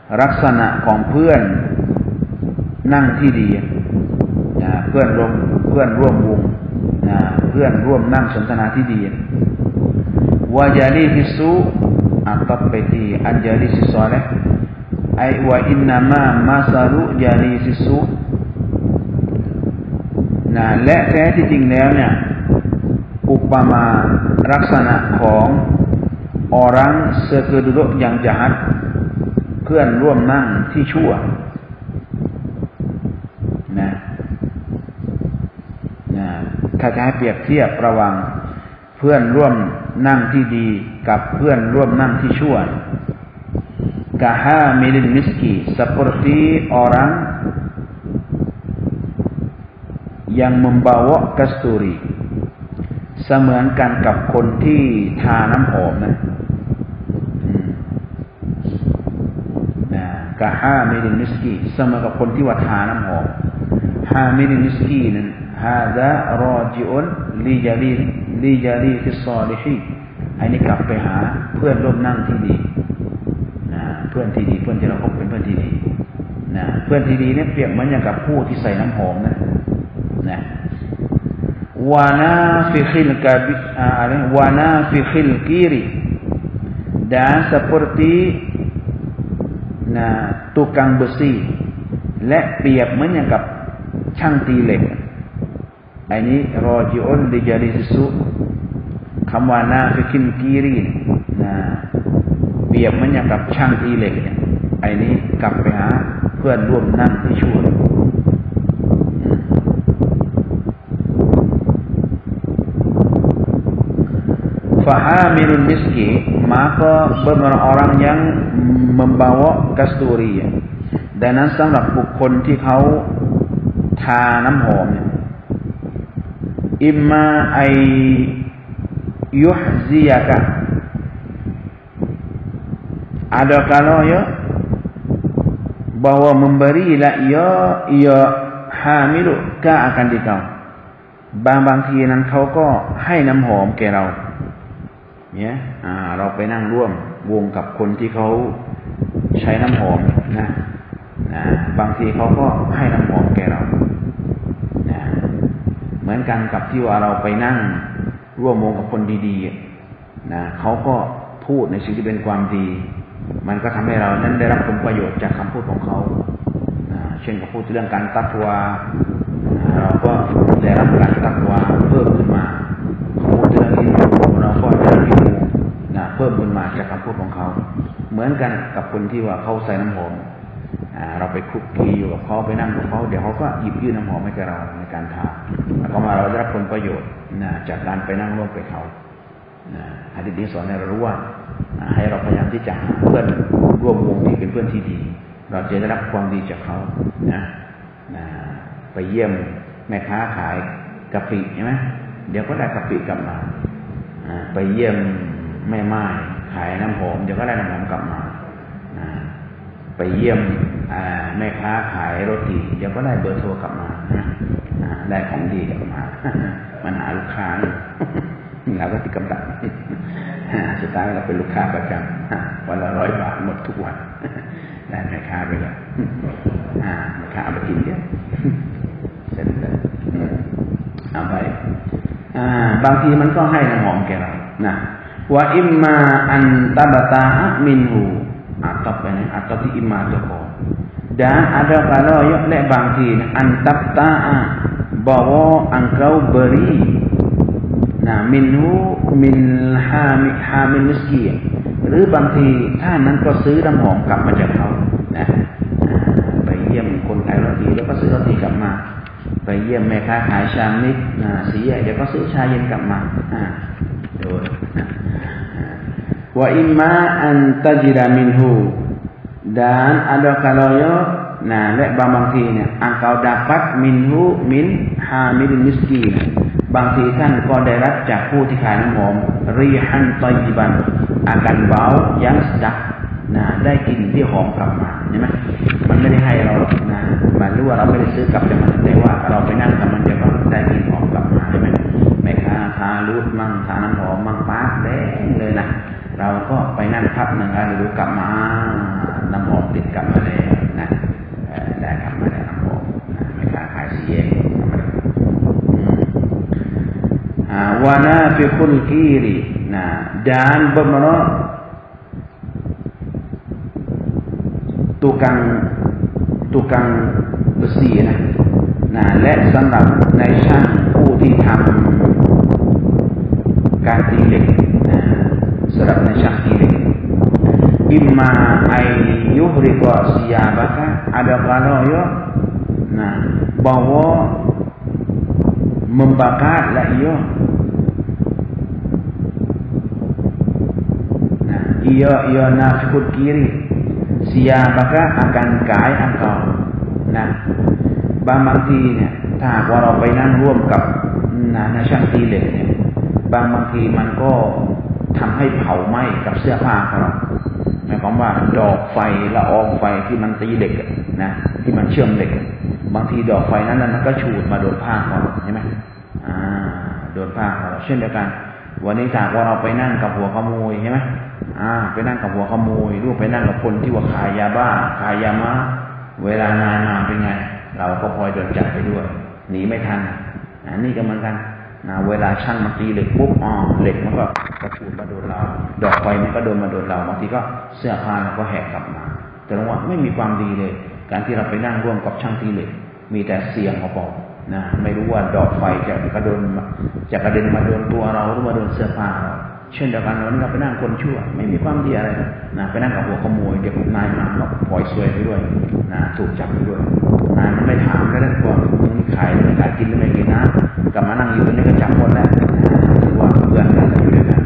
laksana ของเพื่อนนั่งที่ดีเพื่อนร่วมวงเพื่อนร่วมนั่งสนทนาที่ดีwa jalisi su atau peti an jalisi soleh ai wa innama masalu jalisi suและแท้ที่จริงแล้วเนี่ยอุปมาลักษณะของ orang sekeduduk yang jahat เพื่อนร่วมนั่งที่ชั่วถ้าจะให้เปรียบเทียบระหว่างเพื่อนร่วมนั่งที่ดีกับเพื่อนร่วมนั่งที่ชั่วกะฮามิลินมิสกี seperti orang yang membawa kasturi เสมือนกันกับคนที่ทาน้ำหอมนะกะฮามิลินมิสกีเสมือนกับคนที่ว่าทาน้ำหอมฮามิลินมิสกีนั้นฮาซารอจิอุนลิจาลีฟิศศอลิฮีนอันนี้กลับไปหาเพื่อนร่วมนั่งที่ดีเพื่อนที่ดีเพื่อนที่เราพบเป็นเพื่อนที่ดีเพื่อนที่ดีเนี่ยเปรียบเหมือนอย่างกับผู้ที่ใส่น้ำหอมนะวานาฟิคิลกาบิวานาฟิคิลกีริ dan seperti tukang besi และเปรียบเหมือนอย่างกับช่างตีเหล็กอันนี้รอจิอุนลิจาลิซิสุคำว่านาฟิคิลกีริเปรียบเหมือนอย่างกับช่างตีเหล็กอันนี้กลับไปหาเพื่อนร่วมนั่งที่ชั่วFahamilul miski, maka beberapa orang yang membawa kasturi ดังนั้นสำหรับบุคคลที่เขาท ทาน้ำหอมเนี่ยอิมมาไอยุฮซิยะกะada kalanya bahwa memberilah ia hamilu ka akan dikauบางทีนั้นเขาก็ให้น้ำหอมแก่เราเนี่ยเราไปนั่งร่วมวงกับคนที่เขาใช้น้ำหอมนะบางทีเขาก็ให้น้ำหอมแก่เรานะเหมือนกันกับที่ว่าเราไปนั่งร่วมวงกับคนดีๆนะเขาก็พูดในสิ่งที่เป็นความดีมันก็ทำให้เรานั้นได้รับผลประโยชน์จากคำพูดของเขาเช่นเขาพูดเรื่องการตักวาเราก็ได้รับการตักวาเพิ่มขึ้นมาเขาพูดเรื่องอิลมูเราก็ได้รับอิลมูเพิ่มขึ้นมาจากคำพูดของเขาเหมือนกันกับคนที่ว่าเขาใส่น้ำหอมเราไปคลุกคลีอยู่กับเขาไปนั่งกับเขาเดี๋ยวเขาก็หยิบยื่นน้ำหอมให้แกเราในการทาแล้วก็มาเราได้รับผลประโยชน์จากการไปนั่งร่วมกับเขาหะดีษนี้สอนให้เรารู้ว่าให้เราพยายามที่จะหาเพื่อนร่วมวงที่เป็นเพื่อนที่ดีเราจะได้รับความดีจากเขาไปเยี่ยมแม่ค้าขายกะปิใช่ไหมเดี๋ยวก็ได้กะปิกลับมาไปเยี่ยมแม่ไม้ขายน้ำหอมเดี๋ยวก็ได้น้ำหอมกลับมาไปเยี่ยมแม่ค้าขายโรตีเดี๋ยวก็ได้เบอร์โทรกลับมาได้ของดีกลับมามันหาลูกค้าเราก็ติดกำลังสุดท้ายเราเป็นลูกค้าประจำวันละ100 บาทหมดทุกวันได้แม่ค้าไปแล้วแม่ค้าเอาไปกินเยอะเสร็จแล้วเอาไปบางทีมันก็ให้น้ำหอมแกเรานะว่าอิมมาอันตับตามินหูatau di imma toko dan ada kalanya bangทีan tabta'a bahwa engkau beri minhu min hamil miskin หรือบางทีถ้านั้นก็ซื้อน้ำหอมกลับมาจากเขาไปเยี่ยมคนขายโรตีแล้วก็ซื้อโรตีกลับมาไปเยี่ยมแม่ค้าขายชามิกสีเดี๋ยวก็ซื้อชาเย็นกลับมาโดยwa imma an tajida minhu dan ada kalanyaและบางทีเนี่ยengkau dapat minhu min hamil miskin บางทีท่านก็ได้รับจากผู้ที่ขายน้ำหอมริฮันตอยยิบันอาการเบายังสักได้กลิ่นที่หอมกลับมาใช่ไหมมันไม่ได้ให้เรามันรู้ว่าเราไม่ได้ซื้อกลับจากมันแต่ว่าเราไปนั่งกับมันจะก็ได้กลิ่นหอมกลับมาใช่ไหมแม่ค้าทาลูดมั่งทาน้ำหอมมั่งปากแดงเลยนะเราก็ไปนั่งพักหนึ่งดูกลับมาน้ำหอมติดกลับมาแล้วนะได้กลับมาแล้วน้ำหอมไม่ค้าขายสีเองวานาฟิคุลกีรีdan beberapa tukang besiและสำหรับในช่างผู้ที่ทำการตีเหล็กสำหรับในช่างตีเหล็กอิมมาไอยุฮริกอซิยาบะกะada kalanya bahwa membakarlah ia nafikul kiri siapakah akan kaya engkauบางทีเนี่ยถ้าว่าเราไปนั่งร่วมกับในช่างตีเหล็กเนี่ยบางทีมันก็ทำให้เผาไหม้กับเสื้อผ้าของเราหมายความว่าดอกไฟละอองไฟที่มันตีเหล็กที่มันเชื่อมเหล็กบางทีดอกไฟนั้นมันก็ฉูดมาโดนผ้าของเราใช่ไหมโดนผ้าของเราเช่นเดียวกันวันนี้ถ้าว่าเราไปนั่งกับหัวขโมยใช่ไหมไปนั่งกับหัวขโมยหรือไปนั่งกับคนที่ว่าขายยาบ้าขายยาม้าเวลานานเป็นไงเราก็พลอยโดนจับไปด้วยหนีไม่ทันนี่ก็เหมือนกันเวลาช่างมาตีเหล็กปุ๊บเหล็กมันก็กระชูดมาโดนเราดอกไฟมันก็โดนมาโดนเราบางทีก็เสื้อผ้าเราก็แหกกลับมาแต่ว่าไม่มีความดีเลยการที่เราไปนั่งร่วมกับช่างตีเหล็กมีแต่เสียงเขาบอกไม่รู้ว่าดอกไฟจะกระเด็นมาโดนตัวเราหรือมาโดนเสื้อผ้าเราเช่นเดียวกันวันนี้เราไปนั่งคนชั่วไม่มีความดีอะไรไปนั่งกับหัวขโมยเดี๋ยวนายมาเราปล่อยซวยไปด้วยถูกจับไปด้วยมันไม่ถามแล้วก่อนมึงขายหรือไม่ขายกินหรือไม่กินกลับมานั่งอยู่ตรงนี้ก็จับหมดแล้วถือว่าเพื่อนกันอยู่ด้วยกัน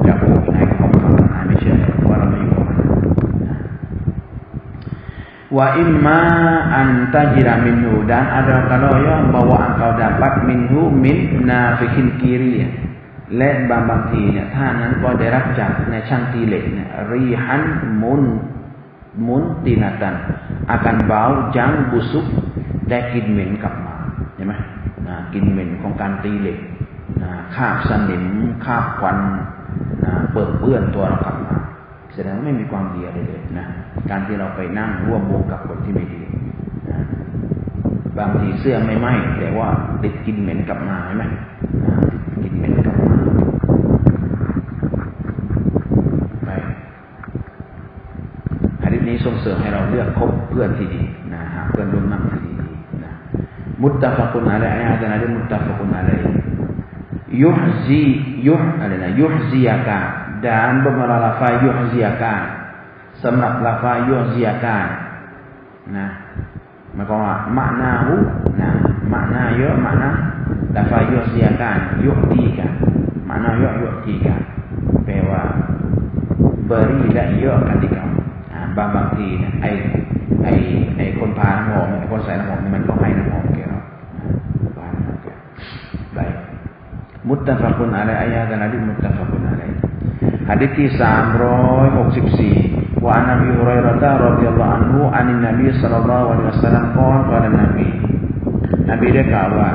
จะพูดให้เขาฟังไม่เชื่อว่าเราไม่อยู่กับมัน Wa imma antajira minhu, dan ada kalanya bahwa engkau dapat minhu min nafikin kiri, และบางทีเนี่ยถ้านั้นก็ได้รับจากในช่างตีเหล็กเนี่ยรีฮันมุนตินาตัน akan bau yang busuk ได้กลิ่นเหม็นกลับมาเห็นไหมกลิ่นเหม็นของการตีเหล็กคราบสนิมคราบควันเปื้อนตัวเรากลับมาแสดงว่าไม่มีความดีอะไรเลยนะการที่เราไปนั่งร่วมวงกับคนที่ไม่ดีบางทีเสื้อไม่ไหม้แต่ว่าติดกลิ่นเหม็นกลับมาใช่ไหมกลิ่นเหม็นกลับมาไปหะดีษนี้ส่งเสริมให้เราเลือกคบเพื่อนที่ดีนะหาเพื่อนร่วมนั่งที่ดีนะมุตตะฟะกุนอะลัยฮิอาจารย์ได้มุตตะฟะกุนอะลัยยุฮอะไรนะยุฮซิยากา dan beberapa lafaz yuhziyakan สำหรับลาฟายุฮซิยากานะหมายความว่า maknahu นะ makna เยอะ makna ลาฟายุฮซิยากายุฮดีกัน makna เยอะยุฮดีกันแปลว่า beri และเยอะกันที่เขาบางทีเนี่ยไอ้คนพาน้ำหอมไอ้คนใส่น้ำหอมมันก็ให้น้ำหอมแกเราพาน้ำหอมแกไปมุตตะฟะกุนอะลัยอายะห์นั้นมุตตะฟะกุนอะลัยhadisที่364 wa an Abi Hurairah radhiyallahu anhu anin Nabi sallallahu alaihi wasallam qala Nabi นบีได้กล่าวว่า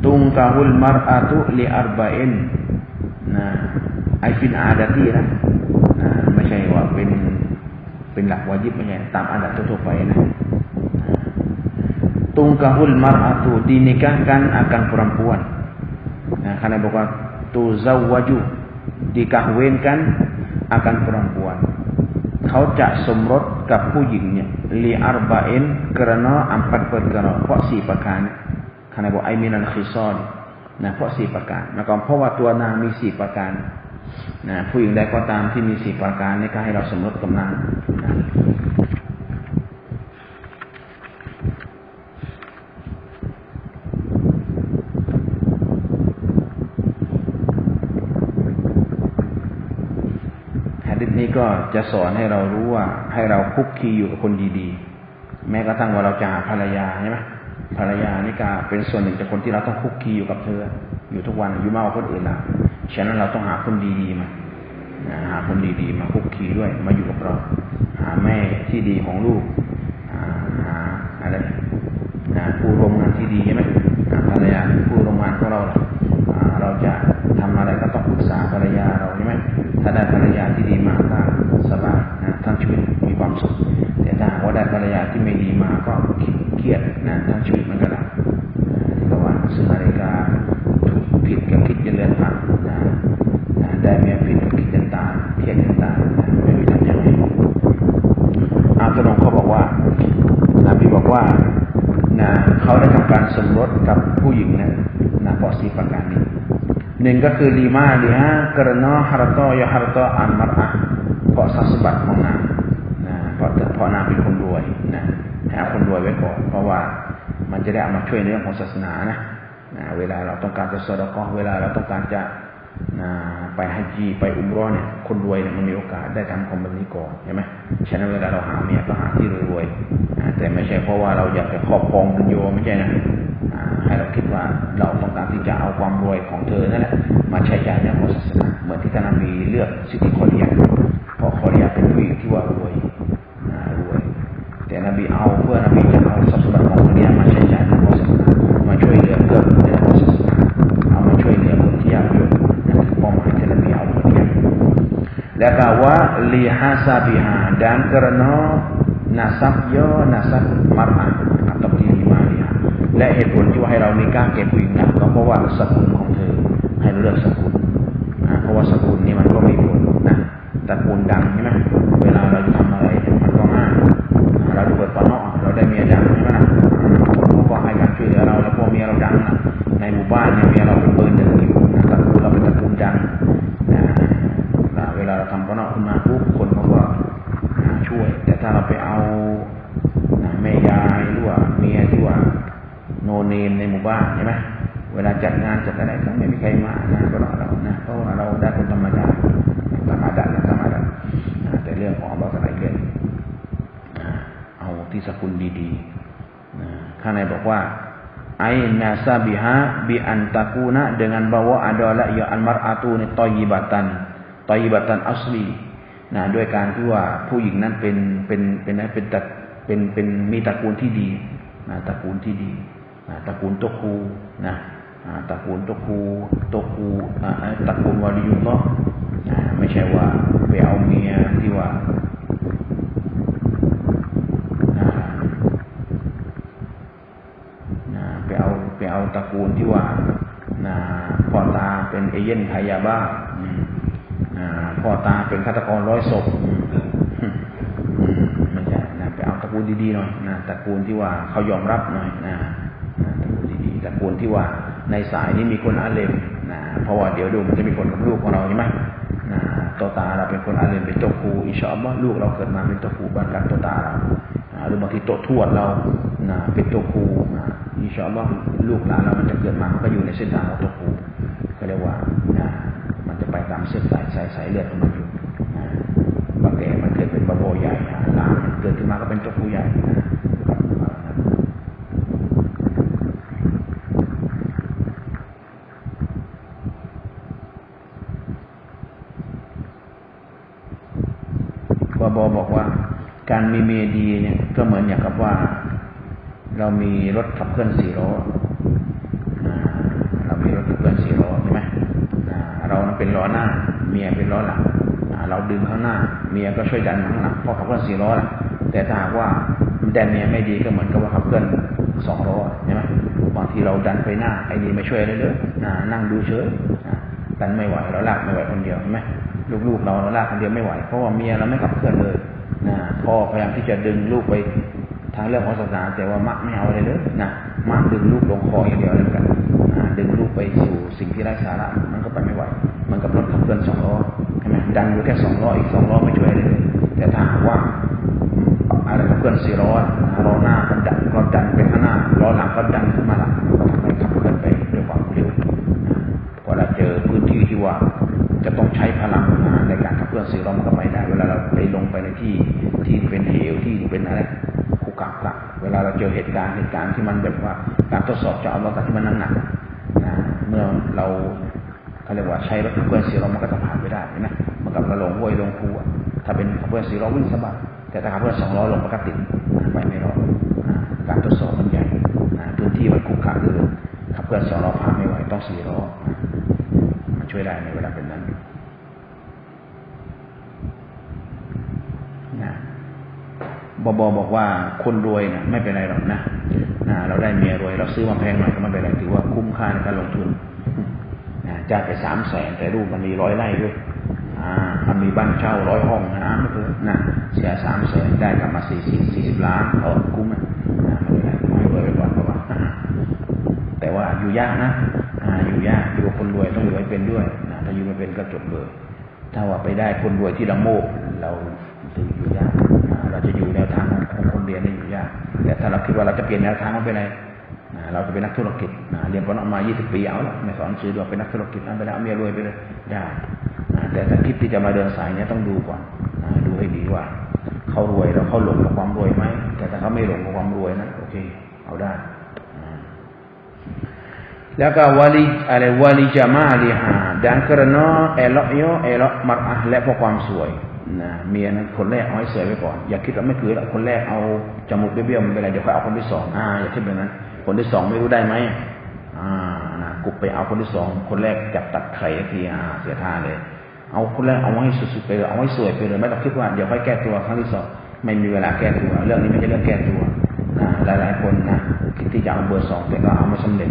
ตุงกะฮุลมัรอะตุลิอัรบะอินนะไอฟินอาดะตีนะไม่ใช่ว่าเป็นหลักวาญิบไม่ใช่ตามอาดัตทั่วไปนะตุงกะฮุลมัรอะตุdinikahkan akan perempuan karena bahwa tuzawwaju dikahwinkan akan perempuan เขาจะสมรสกับผู้หญิงเนี่ยli arba'in kerana 4 perkara เพราะ4ประการคณะบอกไอมินัลคิซอลนะเพราะ4ประการนะก็เพราะว่าตัวนางมี4ประการนะผู้หญิงใดก็ตามที่มี4ประการนี่ก็ให้เราสมรสกับนางนะนี่ก็จะสอนให้เรารู้ว่าให้เราคุกคีอยู่กับคนดีๆแม้กระทั่งว่าเราจะหาภรรยาใช่ไหมภรรยานี่ก็เป็นส่วนหนึ่งจากคนที่เราต้องคุกคีอยู่กับเธออยู่ทุกวันอยู่มากกว่าคนอื่นนะฉะนั้นเราต้องหาคนดีๆมาหาคนดีๆมาคุกคีด้วยมาอยู่กับเราหาแม่ที่ดีของลูกหาอะไรผู้ร่วมงานที่ดีใช่ไหมภรรยาผู้ร่วมงานของเราเราจะทำอะไรก็ต้องปรึกษาภรรยาเราใช่ไหมถ้าได้ภรรยาที่ดีมาก็สบายทั้งชีวิตมีความสุขแต่ถ้าว่าได้ภรรยาที่ไม่ดีมาก็เครียดทั้งชีวิตมันก็ได้เพราะว่าซึ่งนาฬิกาถูกผิดกับคิดจะเลื่อนผ่านได้เมียผิดกับคิดจะตายเครียดจะตายไม่รู้ทำยังไงตรงเขาบอกว่านบีบอกว่าเขาได้ทำการสมรสกับผู้หญิงเพราะ4ประการนี้หนึ่งก็คือลีมาลีฮะกรณะฮาร์ตอยาฮาร์ตอันมารอะเพราะทรัพย์สมบัติของนางเพราะนางเป็นคนรวยหาคนรวยไว้ก่อนเพราะว่ามันจะได้เอามาช่วยในเรื่องของศาสนาเวลาเราต้องการจะซอดะกอฮ์เวลาเราต้องการจะไปฮัจญีไปอุมเราะห์เนี่ยคนรวยเนี่ยมันมีโอกาสได้ทำของแบบนี้ก่อนใช่ไหมฉะนั้นเวลาเราหาเมียก็หาที่รวยแต่ไม่ใช่เพราะว่าเราอยากจะครอบครองมันโยไม่ใช่นะให้เราคิดว่าเราต้องการที่จะเอาความรวยของเธอนั่นแหละมาใช้จ่ายในศาสนาเหมือนที่ท่านนบีเลือกซิติคอเรียเพราะคอเรียเป็นผู้หญิงที่ว่ารวยแต่นบีเอาเพื่อนบีจะเอาทรัพย์สมบัติของคอเรียมาใช้จ่ายในศาสนามาช่วยเหลือเกื้อกูลในศาสนาเอามาช่วยเหลือคนที่ยากจนนั่นคือเป้าหมายที่นบีเอาคอเรียแล้วก็ว่าลีฮาซาบิฮาdan kerana nasabnya nasab mar'ah atau dilimaniha และเหตุผลที่ว่าให้เรานิกะห์แก่ผู้หญิงก็เพราะว่าสกุลของเธอให้เราเลือกสกุลเพราะว่าสกุลนี่มันก็มีผลตระกูลดังใช่ไหมเวลาเราจะทำอะไรมันก็ง่ายเราจะเปิดปนเราได้เมียดังใช่ไหมคนเขาก็ให้การช่วยเหลือเราแล้วพอเมียเราดังในหมู่บ้านเนี่ยเมียเราเป็นเบอร์ 1อยู่ตระกูลเราเป็นตระกูลดังเวลาเราทำปนขึ้นมาปุ๊บคนเขาก็ช่วยแต่ถ้าเราไปเอาแม่ยายหรือว่าเมียที่ว่าโนเนมในหมู่บ้านใช่ไหมเวลาจัดงานจัดอะไรก็ไม่มีใครมาก็รอเราเพราะว่าเราได้คนธรรมดาแต่เรื่องของเราอะไรเรื่องเอาที่ ที่สกุลดีๆข้างในบอกว่าไอ้นาซาบิฮะบิอันตะกูนะdengan bahwa adalah ya al-mar'atu ni thayyibatanอัสลีด้วยการที่ว่าผู้หญิงนั้นเป็นมีตระกูลที่ดีตระกูลที่ดีตระกูลตกคูตระกูลตกคูตระกูลวาลิยุลลอฮ์ไม่ใช่ว่าไปเอาเมียที่ว่าไปเอาตระกูลที่ว่าพ่อตาเป็นเอเย่นขายยาบ้าพ่อตาเป็นฆาตกร100 ศพไม่ใช่ไปเอาตระกูลดีๆหน่อยตระกูลที่ว่าเขายอมรับหน่อยตระกูลดีๆตระกูลที่ว่าในสายนี้มีคนอาเลมเพราะว่าเดี๋ยวดูมันจะมีคนกับลูกของเราใช่ไหมตัวตาเราเป็นคนอาเลมเป็นตัวครูอินชาอัลลอฮ์ลูกเราเกิดมาเป็นตัวครูบ้านรักตัวตาเราหรือบางทีตัวทวดเราเป็นตัวครูอินชาอัลลอฮ์ลูกหลานเรามันจะเกิดมาก็อยู่ในเส้นทางของตัวครูก็เรียกว่ามันจะไปตามเส้นสายเลือดของมันอยู่บางแก่มันเกิดเป็นบาโบใหญ่หลานมันเกิดขึ้นมาก็เป็นตัวครูใหญ่บอกว่าการมีเมียดีเนี่ยก็เหมือนอย่างกับว่าเรามีรถขับเคลื่อน4 ล้อเรามีรถขับเคลื่อน4 ล้อใช่ไหมเราเป็นล้อหน้าเมียเป็นล้อหลังเราดึงข้างหน้าเมียก็ช่วยดันข้างหลังเพราะขับเคลื่อน4 ล้อแล้วแต่ถ้าหากว่าดันเมียไม่ดีก็เหมือนกับว่าขับเคลื่อน2 ล้อใช่ไหมบางทีเราดันไปหน้าไอ้นี่ไม่ช่วยเลยนั่งดูเฉยดันไม่ไหวเราลากไม่ไหวคนเดียวใช่ไหมลูกเราลากคนเดียวไม่ไหวเพราะว่าเมียเราไม่ขับเคลื่อนเลยพ่อพยายามที่จะดึงลูกไปทางเรื่องของศาสนาแต่ว่ามะไม่เอาเลยมะดึงลูกลงคออย่างเดียวเลยกันดึงลูกไปสู่สิ่งที่ไร้สาระมันก็ไปไม่ไหวมันกับรถขับเคลื่อน2 ล้อใช่ไหมดันอยู่แค่2 ล้ออีก2 ล้อไม่ช่วยเลยแต่ถ้าว่าอะไรขับเคลื่อน4 ล้อล้อหน้าก็ดันไปข้างหน้าล้อหลังก็ดันขึ้นมาหลังมันขับเคลื่อนไปด้วยความเร็วพอเราเจอพื้นที่ที่ว่าจะต้องใช้พลังในการขับเคลื่อน4 ล้อมันก็ไปได้เวลาเราไปลงไปในที่เป็นเหวที่เป็นอะไรขุกขะเวลาเราเจอเหตุการณ์ที่มันแบบว่าการทดสอบจากอัลเลาะห์ที่มันหนักเมื่อเราเขาเรียกว่าใช้รถขับเคลื่อน4 ล้อมันก็จะผ่านไปได้นะมันกับเราลงห้วยลงคูถ้าเป็นขับเคลื่อน4 ล้อวิ่งสบายแต่ถ้าขับเคลื่อน2 ล้อลงมันก็ติดไปไม่รอดการทดสอบมันใหญ่พื้นที่มันขุกขะเลยขับเคลื่อน2 ล้อผ่านไม่ไหวต้อง4 ล้อมันช่วยได้ในเวลาเป็นนั้นบอกว่าคนรวยนะไม่เป็นไรหรอกนะเราได้เมียรวยเราซื้อมาแพงหน่อยก็ไม่เป็นไรถือว่าคุ้มค่าในการลงทุนจ่ายไป300,000แต่รูปมันมี100 ไร่ด้วยมันมีบ้านเช่า100 ห้องไม่เกินเสีย300,000ได้กลับมา40 ล้านคุ้มไม่รวยไปก่อนเพราะว่าแต่ว่าอยู่ยากนะอยู่ยากอยู่กับคนรวยต้องอยู่ให้เป็นด้วยถ้าอยู่ไม่เป็นก็จบเลยถ้าว่าไปได้คนรวยที่ละโมบเราถืออยู่ยากเราจะอยู่แนวทางของคนเรียนได้อยู่ยากแต่ถ้าเราคิดว่าเราจะเปลี่ยนแนวทางมันไปไหนเราจะเป็นนักธุรกิจเรียนปนมา20 ปีเอาละไม่สอนสื่อด้วยเป็นนักธุรกิจไปแล้วเอาเมียรวยไปเลยได้แต่ถ้าคิดที่จะมาเดินสายนี้ต้องดูก่อนดูให้ดีว่าเขารวยแล้วเขาหลงกับความรวยไหมแต่ถ้าเขาไม่หลงกับความรวยนั้นโอเคเอาได้แล้วก็วาลีจามาลีฮาdan kerana elok mar'ah และเพราะความสวยเมียนั้นคนแรกเอาให้สวยไว้ก่อนอย่าคิดว่าไม่คือละคนแรกเอาจมูกเบี้ยวๆมันเป็นไรเดี๋ยวค่อยเอาคนที่2อย่าคิดแบบนั้นคนที่2ไม่รู้ได้ไหมกุบไปเอาคนที่2คนแรกจับตัดไข่ทีเสียท่าเลยเอาคนแรกเอาให้สุดๆไปเลยเอาให้สวยไปเลยไม่ต้องคิดว่าเดี๋ยวค่อยแก้ตัวครั้งที่2ไม่มีเวลาแก้ตัวเรื่องนี้ไม่ใช่เรื่องแก้ตัวหลายๆคนคิดที่จะเอาเบอร์2แต่ก็เอาไม่สำเร็จ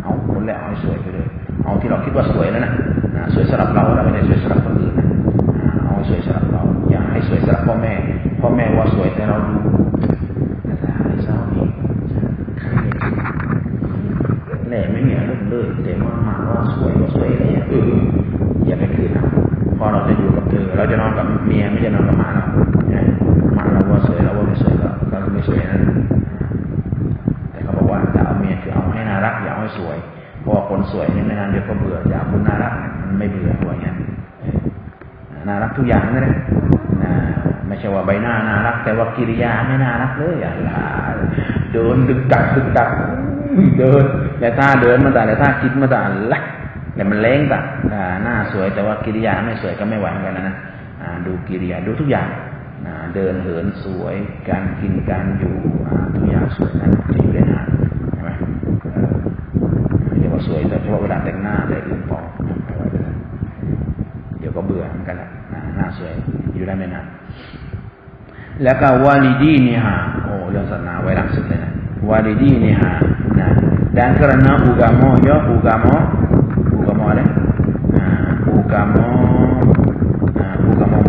เอาคนแรกเอาให้สวยไปเลยเอาที่เราคิดว่าสวยแล้วนะสวยสำหรับเราไม่ได้สวยสำหรับคนอื่นเอาสวยสำหรับเราอย่าให้สวยสำหรับพ่อแม่ว่าสวยแต่เราดูให้เศร้าอีกแหล่ไม่เนี่ยเลิกเลยแต่มาว่าสวยอะไรอย่าไปคืนนะพอเราจะอยู่กับเธอเราจะนอนกับเมียไม่จะนอนกับหมาเราว่าสวยเราว่าไม่สวยก็ไม่สวยนั่นแต่เขาบอกว่าถ้าเอาเมียคือเอาให้น่ารักอย่าเอาให้สวยเพราะว่าคนสวยนี่ไม่นานเดี๋ยวก็เบื่ออยากคนน่ารักมันไม่เบื่อตัวอย่างน่ารักทุกอย่างนั่นแหละไม่ใช่ ช่ว่าใบหน้าน่ารักแต่ว่ากิริยาไม่น่ารักเลยอย่าละเดินดึกดักเดินแต่ถ้าเดินมาแต่ถ้าคิดมาแต่ละแต่มันเล้งแต่หน้าสวยแต่ว่ากิริยาไม่สวยก็ไม่ไหวเหมือนกันนะดูกิริยาดูทุกอย่างเดินเหินสวยการกินการอยู่ทุกอย่างสวยนั่นที่อยู่ในหน้าใช่ไหมเรียกว่าสวยแต่เฉพาะเวลาแต่งหน้าแต่อื่นพอเดี๋ยวก็เบื่อเหมือนกันแหละหน้าสวยอยู่ได้ไม่นานแล้วก็วาลิดีนี่ฮะโอ้เรื่องศาสนาไว้หลังสุดเลยนะวาลิดีนี่ฮะนะdan karena agama ya agamaอะไรagama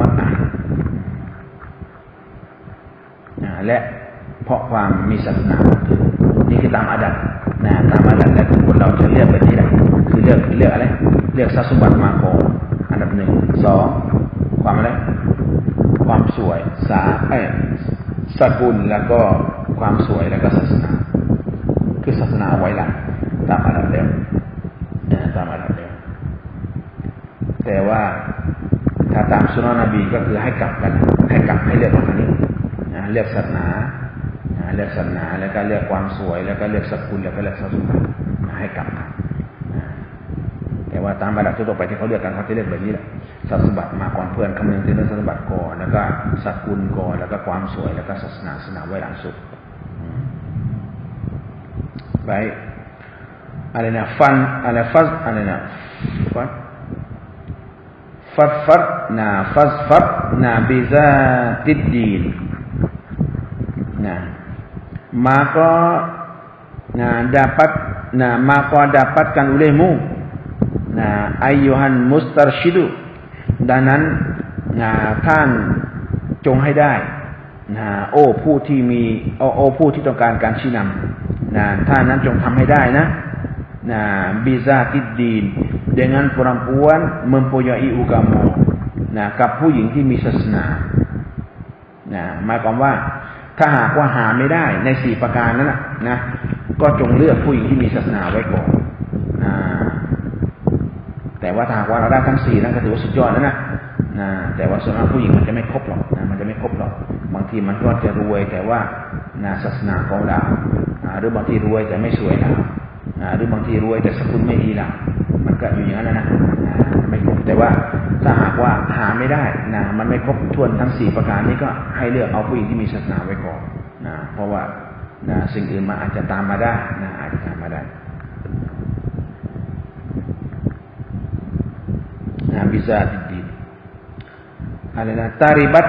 มัตและเพราะความมีศาสนานี่คือตามอาดับตามอาดับและคนเราจะเลือกแบบนี้แหละคือเลือกอะไรเลือกทรัพย์สมบัติมาก่อนอันดับ1 2ความอะไรความสวยสกุลแล้วก็ความสวยแล้วก็ศาสนาคือศาสนาไว้หลังตามอาดับแล้วตามอาดับแล้วแต่ว่าถ้าตามสุนนะนบีก็คือให้กลับให้เลือกทางนี้เลือกศาสนาเลือกศาสนาแล้วก็เลือกความสวยแล้วก็เลือกสกุลแล้วก็เลือกทรัพย์สมบัติให้กลับแต่ว่าตามระดับทั่วไปที่เขาเลือกกันเขาจะเลือกแบบนี้แหละทรัพย์สมบัติมาก่อนเพื่อนคำนึงถึงเรื่องทรัพย์สมบัติก่อนแล้วก็สกุลก่อนแล้วก็ความสวยแล้วก็ศาสนาไว้หลังสุดไปอะไรนะฟันอะไรฟัสอะไรนะฟัดนะบิซาติดดีนmaka dapatkan olehmu ayyuhan mustarsyidu ดังนั้นท่านจงให้ได้โอ้ผู้ที่ต้องการการชี้นำท่านนั้นจงทำให้ได้นะbizatiddin dengan perempuan mempunyai agamaกับผู้หญิงที่มีศาสนาหมายความว่าถ้าหากว่าหาไม่ได้ใน4ประการนั้นนะก็จงเลือกผู้หญิงที่มีศาสนาไว้ก่อนแต่ว่าถ้าหากว่าเราได้ทั้ง4นั้นก็ถือว่าสุดยอดแล้วนะแต่ว่าส่วนมากผู้หญิงมันจะไม่ครบหรอกมันจะไม่ครบหรอกบางทีมันก็จะรวยแต่ว่าศาสนาของเราหรือบางทีรวยแต่ไม่สวยเราหรือบางทีรวยแต่สกุลไม่ดีเรามันก็อยู่อย่างนั้นนะไม่ครบแต่ว่าถ้าหากว่าหาไม่ได้มันไม่ครบถ้วนทั้ง4ประการนี้ก็ให้เลือกเอาผู้หญิงที่มีศาสนาไว้ก่อนเพราะว่าสิ่งอื่นมาอาจจะตามมาได้อาจจะตามมาได้bisa didik adalah taribat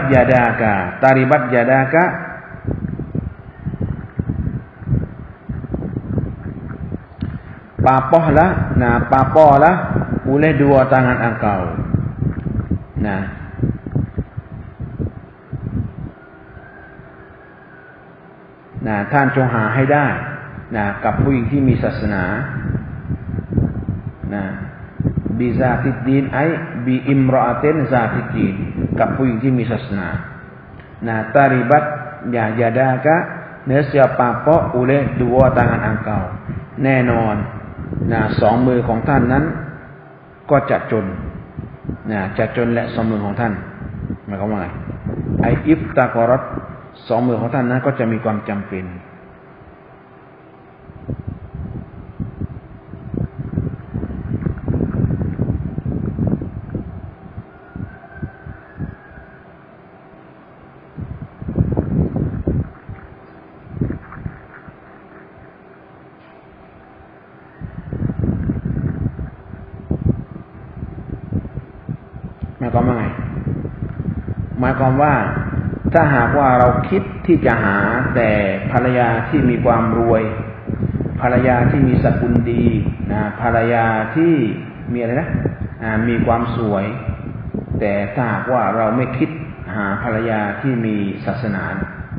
yadaka papohlah oleh dua tangan engkauท่านจงหาให้ได้กับผู้หญิงที่มีศาสนาbizatiddin ai bi imra'atin zatiddin กับผู้หญิงที่มีศาสนาtaribat yadaka nescaya papoh oleh dua tangan engkau แน่นอน2มือของท่านนั้นก็จะจนและ2มือของท่านหมายความว่าไงไออิฟตากอรัต2มือของท่านนั้นก็จะมีความจำเป็นหมายความว่าถ้าหากว่าเราคิดที่จะหาแต่ภรรยาที่มีความรวยภรรยาที่มีสกุลดีภรรยาที่มีอะไรนะมีความสวยแต่ถ้าหากว่าเราไม่คิดหาภรรยาที่มีศาสนา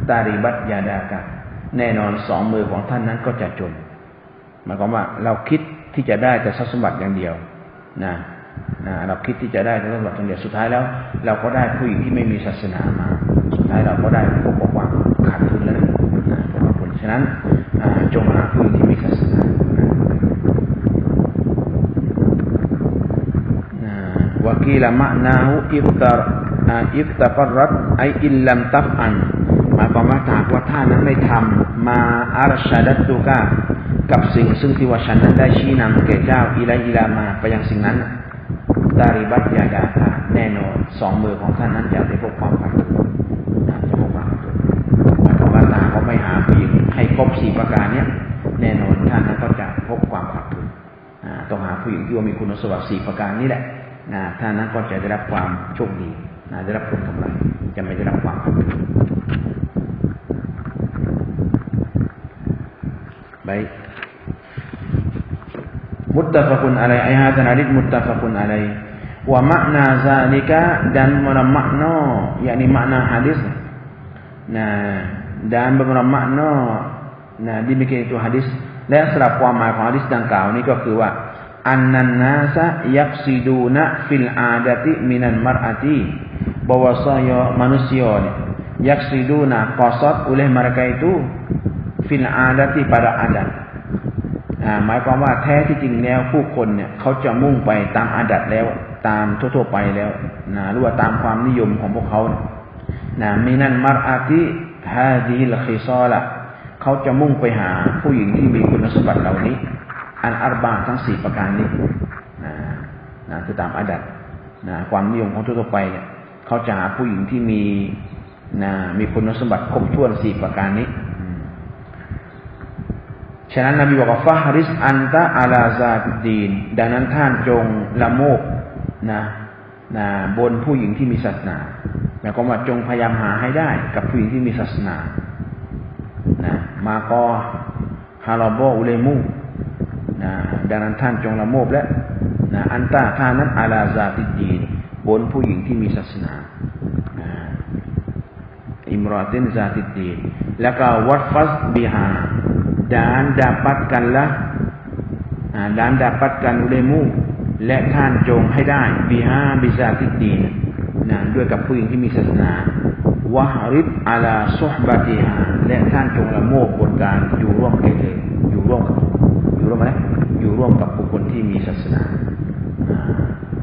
ตาริบัตยาดากะแน่นอน2มือของท่านนั้นก็จะจนหมายความว่าเราคิดที่จะได้แต่ทรัพย์สมบัติอย่างเดียวเราคิดที่จะได้แต่ทรัพย์สมบัติอย่างเดียวสุดท้ายแล้วเราก็ได้ผู้หญิงที่ไม่มีศาสนามาสุดท้ายเราก็ได้พวกบอกว่าขาดทุนแล้วเพราะฉะนั้นจงหาผู้หญิงที่มีศาสนาวะกีละมะนาหู อิฟตะกรัตไออิลลัมตัฟอันหมายความว่าถ้าว่าท่านนั้นไม่ทำมาอัรชาดัตตุกะกับสิ่งซึ่งที่ว่าฉันนั้นได้ชี้นำแก่เจ้าอิลามาไปยังสิ่งนั้นดาริบัตยาดาคาแน่นอนสองมือของท่านนั้นจะได้พบความขัดจะพบความขัดหมายความว่าถ้าเขาไม่หาผู้หญิงให้ครบ4ประการเนี้ยแน่นอนท่านนั้นก็จะพบความขัดต้องหาผู้หญิงที่มีคุณสมบัติ4ประการนี้แหละท่านนั้นก็จะได้รับความโชคดีได้รับผลกำไรจะไม่ได้รับความขัดbaik muttafaqun alaih ai hadzal hadits muttafaqun alaih wa makna zalika dan makna yakni makna hadis dan beberapa makna demikian itu hadis และสำหรับความหมายของหะดีษดังกล่าวนี้ก็คือว่าอันนันนาซะยักซิดูนะฟิลอาดะติมินัลมัรอะติbahwasanya manusia yaksiduna qasad oleh mereka itu fil adati pada adat หมายความว่าแท้ที่จริงแล้วผู้คนเนี่ยเขาจะมุ่งไปตามอาดัตแล้วตามทั่วๆไปแล้วหรือว่าตามความนิยมของพวกเขามินันมัรอะติฮาซิฮิลคิซาละเขาจะมุ่งไปหาผู้หญิงที่มีคุณสมบัติเหล่านี้อันอัรบะทั้ง4ประการนี้คือตามอาดัตความนิยมของทั่วๆไปเนี่ยเขาจะหาผู้หญิงที่มีคุณสมบัติครบถ้วน4ประการนี้ฉะนั้นนบีบอกว่าฟะฮริสอันตะอาลาซาติดีนดังนั้นท่านจงละโมบบนผู้หญิงที่มีศาสนาหมายความว่าจงพยายามหาให้ได้กับผู้หญิงที่มีศาสนามาก็ฮาราบออุเลมูดังนั้นท่านจงละโมบและอันตะท่านนั้นอาลาซาติดีนบนผู้หญิงที่มีศาสนาอิมรอตินซาติดีนแล้วก็วัดฟัสบิฮาdan dapatkan olehmu และท่านจงให้ได้บิฮาบิซาติดีนด้วยกับผู้หญิงที่มีศาสนาวะฮริบอาลาซุฮบะติฮาและท่านจงละโมบบนการอยู่ร่วมกับบุคคลที่มีศาสนา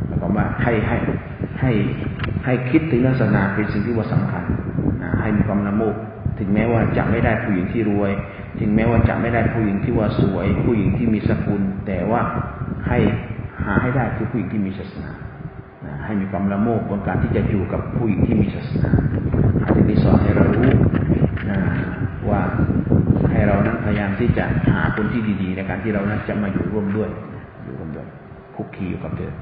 หมายความว่าให้คิดถึงศาสนาเป็นสิ่งที่ว่าสำคัญให้มีความละโมบถึงแม้ว่าจะไม่ได้ผู้หญิงที่รวยถึงแม้ว่าจะไม่ได้ผู้หญิงที่ว่าสวยผู้หญิงที่มีสกุลแต่ว่าให้หาให้ได้คือผู้หญิงที่มีศาสนาให้มีความละโมบบนการที่จะอยู่กับผู้หญิงที่มีศาสนาอันนี้สอนให้เรารู้ว่าให้เรานั้นพยายามที่จะหาคนที่ดีๆในการที่เรานั้นจะมาอยู่ร่วมด้วยคุกคีอยู่กับเธอ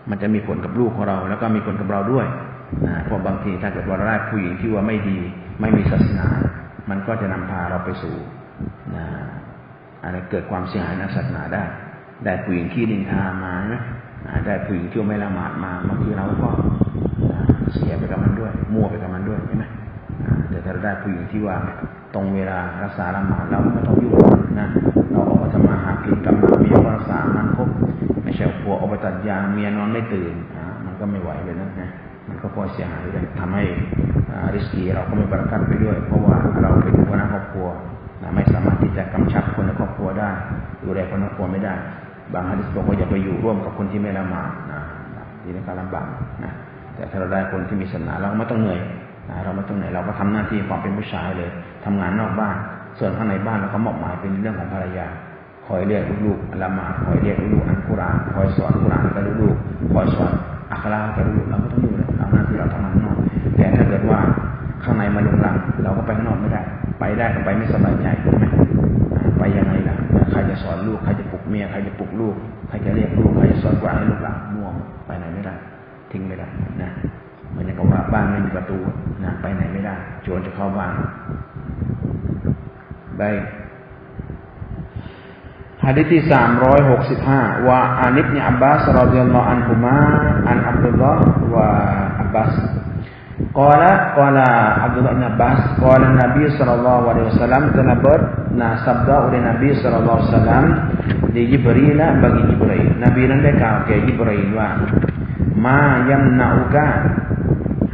มันจะมีผลกับลูกของเราแล้วก็มีผลกับเราด้วยเพราะบางทีถ้าเกิดว่าเราได้ผู้หญิงที่ว่าไม่ดีไม่มีศาสนามันก็จะนำพาเราไปสู่อะไรเกิดความเสียหายในศาสนาได้ผู้หญิงที่นินทามานะได้ผู้หญิงที่ไม่ละหมาดมาบางทีเราก็เสียไปกับมันด้วยมั่วไปกับมันด้วยใช่ไหมแต่ถ้าเราได้ผู้หญิงที่ว่าตรงเวลารักษาละหมาดเราไม่ต้องยุ่งเราออกมาทำมาหากินกับเมียรักษามันครบไม่ใช่ผัวออกไปตัดยาเมียนอนไม่ตื่นมันก็ไม่ไหวเลยนะมันก็พอเสียหายเลยทำให้ริสกีเราก็ไม่บารักัตไปด้วยเพราะว่าเราเป็นหัวหน้าครอบครัวไม่สามารถที่จะกำชับคนในครอบครัวได้ดูแลคนในครอบครัวไม่ได้บางฮะดีษบอกว่าอย่าไปอยู่ร่วมกับคนที่ไม่ละหมาดทีนี้ก็ลำบากแต่ถ้าเราได้คนที่มีศาสนาเราไม่ต้องเหนื่อยเราไม่ต้องเหนื่อยเราก็ทำหน้าที่ความเป็นผู้ชายเลยทำงานนอกบ้านส่วนข้างในบ้านเราก็มอบหมายเป็นเรื่องของภรรยาคอยเรียกลูกละหมาดคอยเรียกลูกอ่านกุรอานคอยสอนกุรอานกับลูกคอยสอนอัครากับลูกเราไม่ต้องอยู่เลยเอาหน้าที่เราทำงานนอกแต่ถ้าเกิดว่าข้างในมันลุกลังเราก็ไปข้างนอกไม่ได้ไปได้ก็ไปไม่สบายใจถูกไหมไปยังไงล่ะใครจะสอนลูกใครจะปลุกเมียใครจะปลุกลูกใครจะเรียกลูกใครจะสอนกุรอานให้ลูกหลานม่วงไปไหนไม่ได้ทิ้งไม่ได้เหมือนกับว่าบ้านไม่มีประตูไปไหนไม่ได้โจรจะเข้าบ้านbaik hadis 365 wa an ibni Abbas radhiyallahu anhuma an Abdullah wa Abbas qala Abdullah bin Abbas qala Nabi sallallahu alaihi wasallam sabda oleh Nabi sallallahu alaihi wasallam di Jibril bagi Jibril Nabiนั้นได้กล่าวแก่จิบรีลว่าma yamna'uka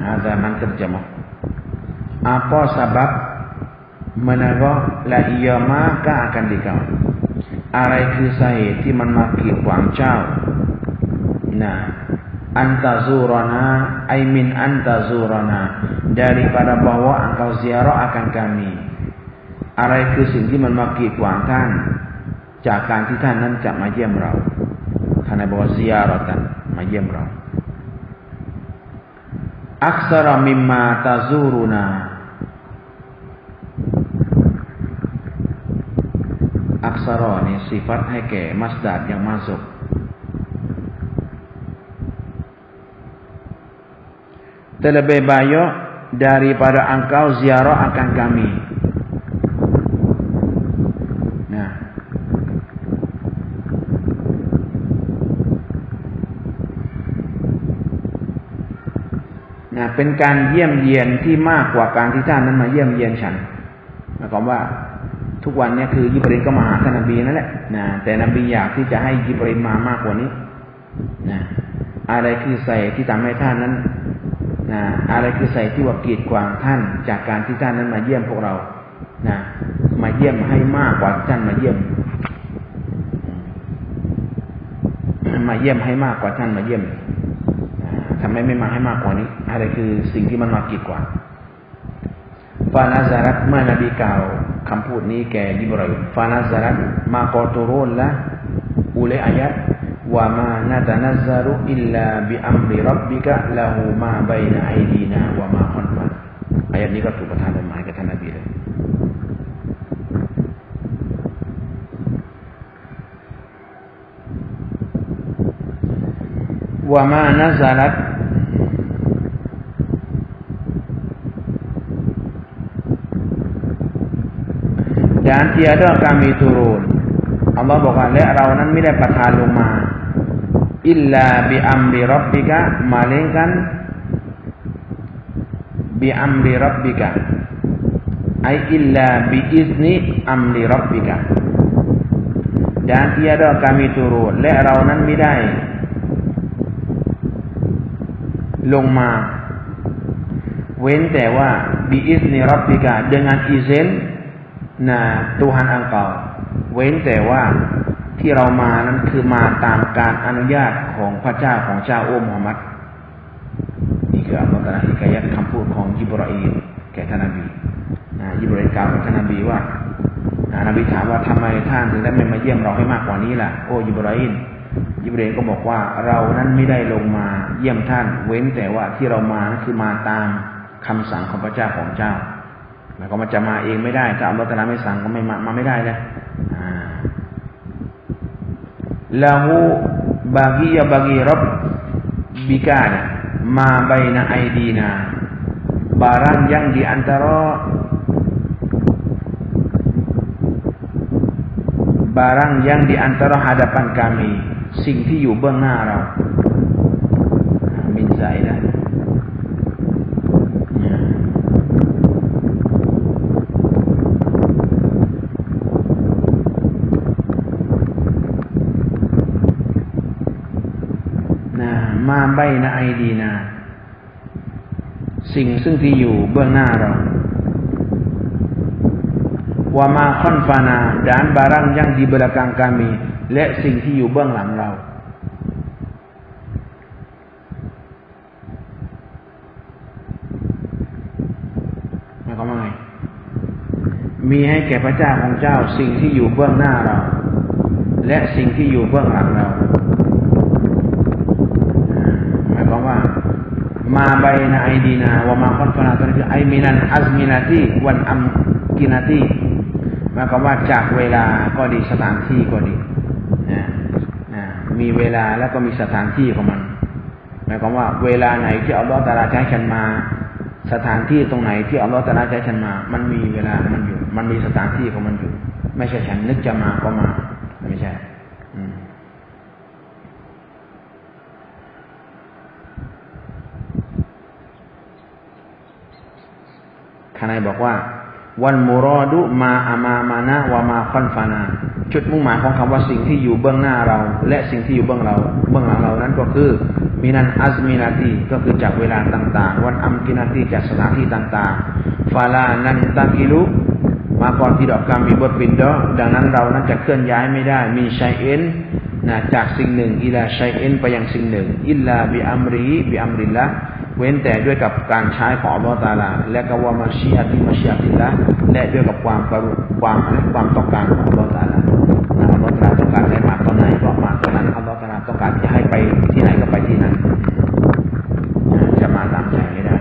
hadza man terjemah apa sebab menaruh la iya maka akan dikau อะไรคือสาเหตุที่มันมากีดขวางเจ้า antazurana ay min antazurana daripada bahwa engkau ziarah akan kamiอะไรคือสิ่งที่มันมากีดขวางท่านจากการที่ท่านนั้นจะมาเยี่ยมเราท่านบอกว่าซิยารอตันมาเยี่ยมเราอักษรมิมมาตาซูรุนาอักษรนี่สิฟัตให้แก่มัสดาร์yang masuk terlebih banyak daripada engkau ziarah akan kami. Nah, เป็นการเยี่ยมเยียนที่มากกว่าการที่ท่านนั้นมาเยี่ยมเยียนฉันหมายความว่าทุกวันนี้คือยิบรีนก็มาหาท่านนบีนั่นแหละนะแต่นบีอยากที่จะให้ยิบรีนมามากกว่านี้นะอะไรคือใส่ที่ทำให้ท่านนั้นนะอะไรคือใส่ที่ว่ากีดขวางท่านจากการที่ท่านนั้นมาเยี่ยมพวกเรานะมาเยี่ยมให้มากกว่าท่านมาเยี่ยมให้มากกว่าท่านมาเยี่ยมทำไมไม่มาให้มากกว่านี้อะไรคือสิ่งที่มันมากีดขวางฟานาซารัตเมื่อนบีกล่าวคำพูดนี้แก่ยิบรีลฟานาซารัตมากอตูรุนละอุเลอายัตวะมานะตะนัซซารุอิลลาบิอัมริร็อบบิกะละฮูมาบัยนะอัยดีนาวะมาคอนฟะอายัตนี้ก็ถูกประทานลงมาให้กับท่านนบีเลยวะมานะซารัตdan tiada kami turun Allahบอกว่าและเรานั้นไม่ได้ประทานลงมาอิลลาบิอัมริร็อบบิกะmelainkan bi amri rabbika ay illa bi izni amri rabbika dan tiada kami turunและเรานั้นไม่ได้ลงมาเว้นแต่ว่าbi izni rabbika dengan izin Tuhan engkau เว้นแต่ว่าที่เรามานั้นคือมาตามการอนุญาตของพระเจ้าของเจ้าโอ้มุฮัมมัดนี่คืออัลลอฮฺตะอาลาฮิกายัตคำพูดของยิบรีลแก่ท่านนบียิบรีลกล่าวกับท่านนบีว่านบีถามว่าทำไมท่านถึงได้ไม่มาเยี่ยมเราให้มากกว่านี้ล่ะโอ้ยิบรีลก็บอกว่าเรานั้นไม่ได้ลงมาเยี่ยมท่านเว้นแต่ว่าที่เรามานั้นคือมาตามคำสั่งของพระเจ้าของเจ้าหมายความว่าจะมาเองไม่ได้ถ้าอัลลอฮฺตะอาลาไม่สั่งก็ไม่มาไม่ได้เลยละหูbagi Rabbika ma baina aidina barang yang di antara hadapan kami สิ่งที่อยู่เบื้องหน้าเรามินไซนะมาใบนะไอดีนาสิ่งซึ่งที่อยู่เบื้องหน้าเราวามาค่อนฟานาdan barang yang di belakang kamiและสิ่งที่อยู่เบื้องหลังเราหมายความว่าไงมีให้แก่พระเจ้าของเจ้าสิ่งที่อยู่เบื้องหน้าเราและสิ่งที่อยู่เบื้องหลังเรามาใบนาไอดีนาวะมาคอนฟานาตัวนี้คือไอมินันอัซมินาตีวันอัมกินาตีหมายความว่าจากเวลาก็ดีสถานที่ก็ดีมีเวลาแล้วก็มีสถานที่ของมันหมายความว่าเวลาไหนที่อัลลอฮฺตะอาลาใช้ฉันมาสถานที่ตรงไหนที่อัลลอฮฺตะอาลาใช้ฉันมามันมีเวลามันอยู่มันมีสถานที่ของมันอยู่ไม่ใช่ฉันนึกจะมาก็มาไม่ใช่ท่านนายบอกว่าวันมุรอดุมาอามามานะวะมาคอนฟานาจุดมุ่งหมายของคำว่าสิ่งที่อยู่เบื้องหน้าเราและสิ่งที่อยู่เบื้องหลังเรานั้นก็คือมินันอัซมินาตีก็คือจากเวลาต่างๆวันอัมกินาตีจากสถานที่ต่างๆฟาลานันตะกิลุม มาก่อนที่ดอกกามีบทปินดอดังนั้นเรานั้นจะเคลื่อนย้ายไม่ได้มีชัยเอ็นจากสิ่งหนึ่งอิลาชัยเอ็นไปยังสิ่งหนึ่งอิลลาบิอัมริลละเว้นแต่ด้วยกับการใช้ของอัลเลาะห์ตะอาลาและก็วะมาชีอะติละและด้วยกับความต้องการของอัลเลาะห์ตะอาลาอัลเลาะห์ตะอาลาต้องการให้มาตอนไหนก็มาตอนนั้นอัลเลาะห์ตะอาลาต้องการจะให้ไปที่ไหนก็ไปที่นั้นจะมาตามใจไม่ได้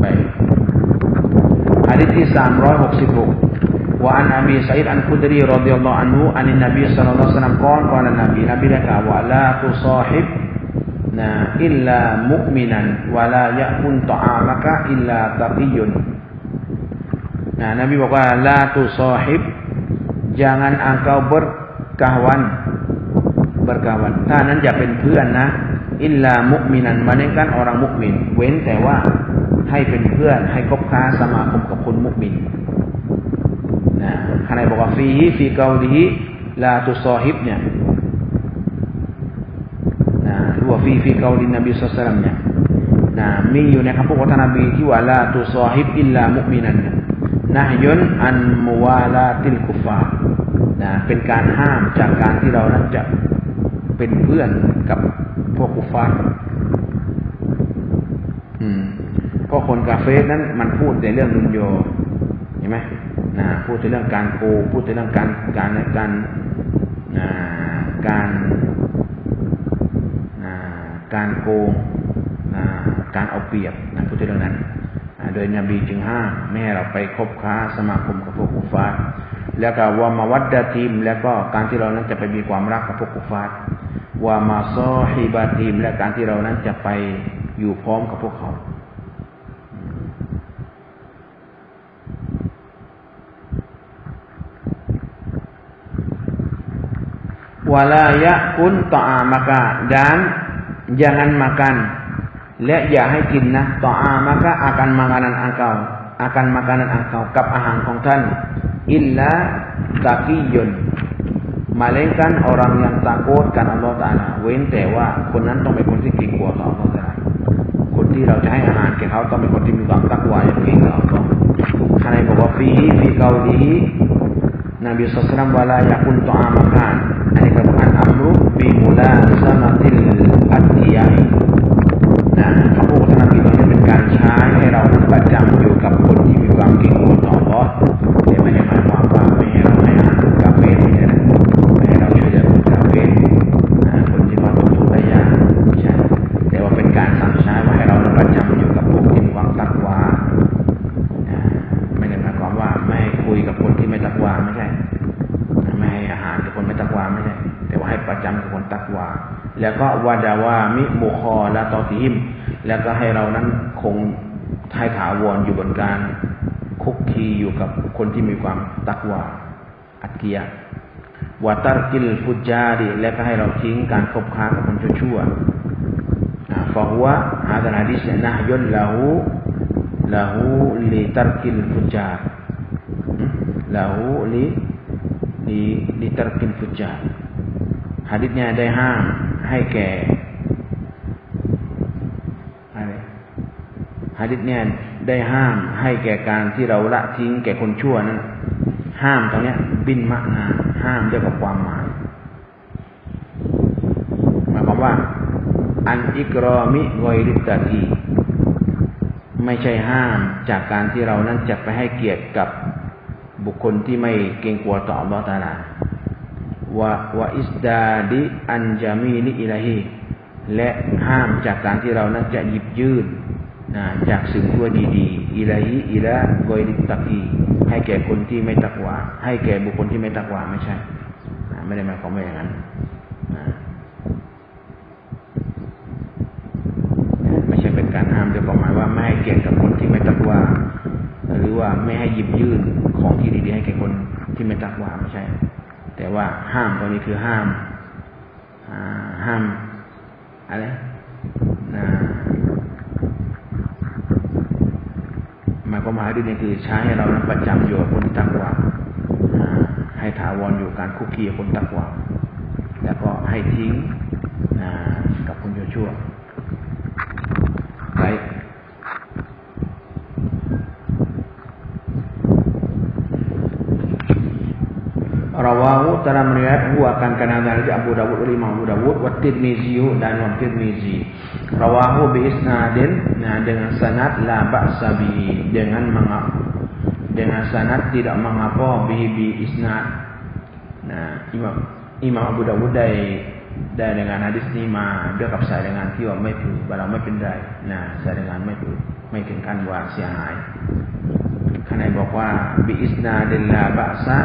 ไปหะดีษที่366wa an Abi Sa'id Al-Khudri radhiyallahu anhu anin Nabi sallallahu alaihi wasallam qala Nabi berkata wa la tusahib illa mu'minan wa la ya'kul ta'amaka illa taqiyyun. Nabi บอกว่า la tusahib jangan engkau berkawan ถ้านั้นอย่าเป็นเพื่อนนะอิลลามุมินันหมายถึงorang mukminเว้นแต่ว่าให้เป็นเพื่อนให้คบค้าสมาคมกับคนมุมินข้างในบอกว่าฟีเกาลิฮิลาตุซอฮิบเนี่ยหรือว่าฟีเกาลินนบีศ็อลลัลลอฮุอะลัยฮิวะซัลลัมเนี่ยมีอยู่ในคำพูดของท่านนบีที่ว่าลาตุซอฮิบอิลลามุมินันนะฮยุนอันมุวาลาติลกุฟาร์เป็นการห้ามจากการที่เรานั้นจะเป็นเพื่อนกับพวกกุฟาร์ก็คนกาเฟรนั้นมันพูดในเรื่องดุนโยเห็นไหมพูดถึงเรื่องการโกงพูดถึงเรื่องการโกงการเอาเปรียบพูดถึงเรื่องนั้นโดยนบีจึงห้ามไม่ให้เราไปคบค้าสมาคมกับพวกกุฟาร์แล้วก็วามาวัดดะทีมแล้วก็การที่เรานั้นจะไปมีความรักกับพวกกุฟาร์วามาซอฮิบะทีมและการที่เรานั้นจะไปอยู่พร้อมกับพวกเขาwalaya kun ta'amaka dan jangan makan และอย่าให้กินนะ ta'amaka akan makanan engkau กับอาหารของท่าน illa taqiyun melainkan orang yang takut kan Allah Taala เว้นแต่ว่าคนนั้นต้องเป็นคนที่เกรงกลัวต่อ Allah Taala คนที่เราจะให้อาหารแก่เขาต้องเป็นคนที่มีความตักวาอย่างเกรงต่อ Allah ข้างในบอกว่าฟีเกาลิฮิNabi SAW wala yakun ta'amakan ini kebukan amru bimula samatil adiyai คำพูดของNabiตรงนี้เป็นการใช้ให้เราประจำอยู่กับคนที่มีความเกรงกลัวต่อ Allah แต่ไม่ได้หมายความว่าไม่ให้เราให้อาหารกาเฟรไม่ให้เราช่วยเหลือกาเฟรคนที่เขาตกทุกข์ได้ยากใช่แต่ว่าเป็นการสั่งใช้ว่าให้เราประจำอยู่กับพวกที่มีความตักวาไม่ได้หมายความว่าไม่ให้คุยกับคนที่ไม่ตักวาไม่ใช่ไม่ให้อาหารกับคนไม่ตักวาไม่ใช่แต่ว่าให้ประจำกับคนตักวาแล้วก็วาดาวามิบุคอละตอติฮิมแล้วก็ให้เรานั้นคงให้ถาวรอยู่บนการคุกคีอยู่กับคนที่มีความตักวาอัตกิยะวาตารกิลฟุจาดีและก็ให้เราทิ้งการคบค้ากับคนชั่วฟะฮุวะฮาซาลหะดีษนะฮยุนละหูลิตารกิลฟุจาละหูลิตารกิลฟุจาหะดีษเนี่ยได้ห้ามให้แก่หะดีษเนี่ยได้ห้ามให้แก่การที่เราละทิ้งแก่คนชั่วนั้นห้ามตรงนี้บินมะนาห้ามด้วยกับความหมายหมายความว่าอันอิกรอมิกอยริตตะกีไม่ใช่ห้ามจากการที่เรานั้นจะไปให้เกียรติกับบุคคลที่ไม่เกรงกลัวต่ออัลเลาะห์ตะอาลาวะอิสดาดิอันจามีลิอิลาฮีและห้ามจากการที่เรานั้นจะหยิบยื่นจากสิ่งที่ว่าดีๆอิลาฮีอิลากอยริตตะกีให้แก่คนที่ไม่ตักวาให้แก่บุคคลที่ไม่ตักวาไม่ใช่ไม่ได้หมายความว่าอย่างนั้นไม่ใช่เป็นการห้ามโดยความหมายว่าไม่ให้เกียรติกับคนที่ไม่ตักวาหรือว่าไม่ให้หยิบยื่นของที่ดีๆให้แก่คนที่ไม่ตักวาไม่ใช่แต่ว่าห้ามตรงนี้คือห้ามอะไรหมายความหมายด้วยนี่คือใช้ให้เรานั้นประจำอยู่กับคนตักวาให้ถาวรอยู่การคุกคีกับคนตักวาแล้วก็ให้ทิ้งกับคนชั่วๆไร Rawahu telah meriwayatkan akan kana dari Abu Dawud oleh Imam Abu Dawud wa Tirmizi dan Imam Tirmizi. Rawahu bi isnadin dengan sanad la ba'sa bihi dengan sanad tidak mengapa bihi bi isnad. Imam Abu Dawudได้dengan hadisนี้มาด้วยกับสายรายงานที่ว่าไม่ผิดเราไม่เป็นไรสายรายงานไม่ถึงขั้นว่าเสียหายข้างในบอกว่าบิอิสนาดิลลาบะซะ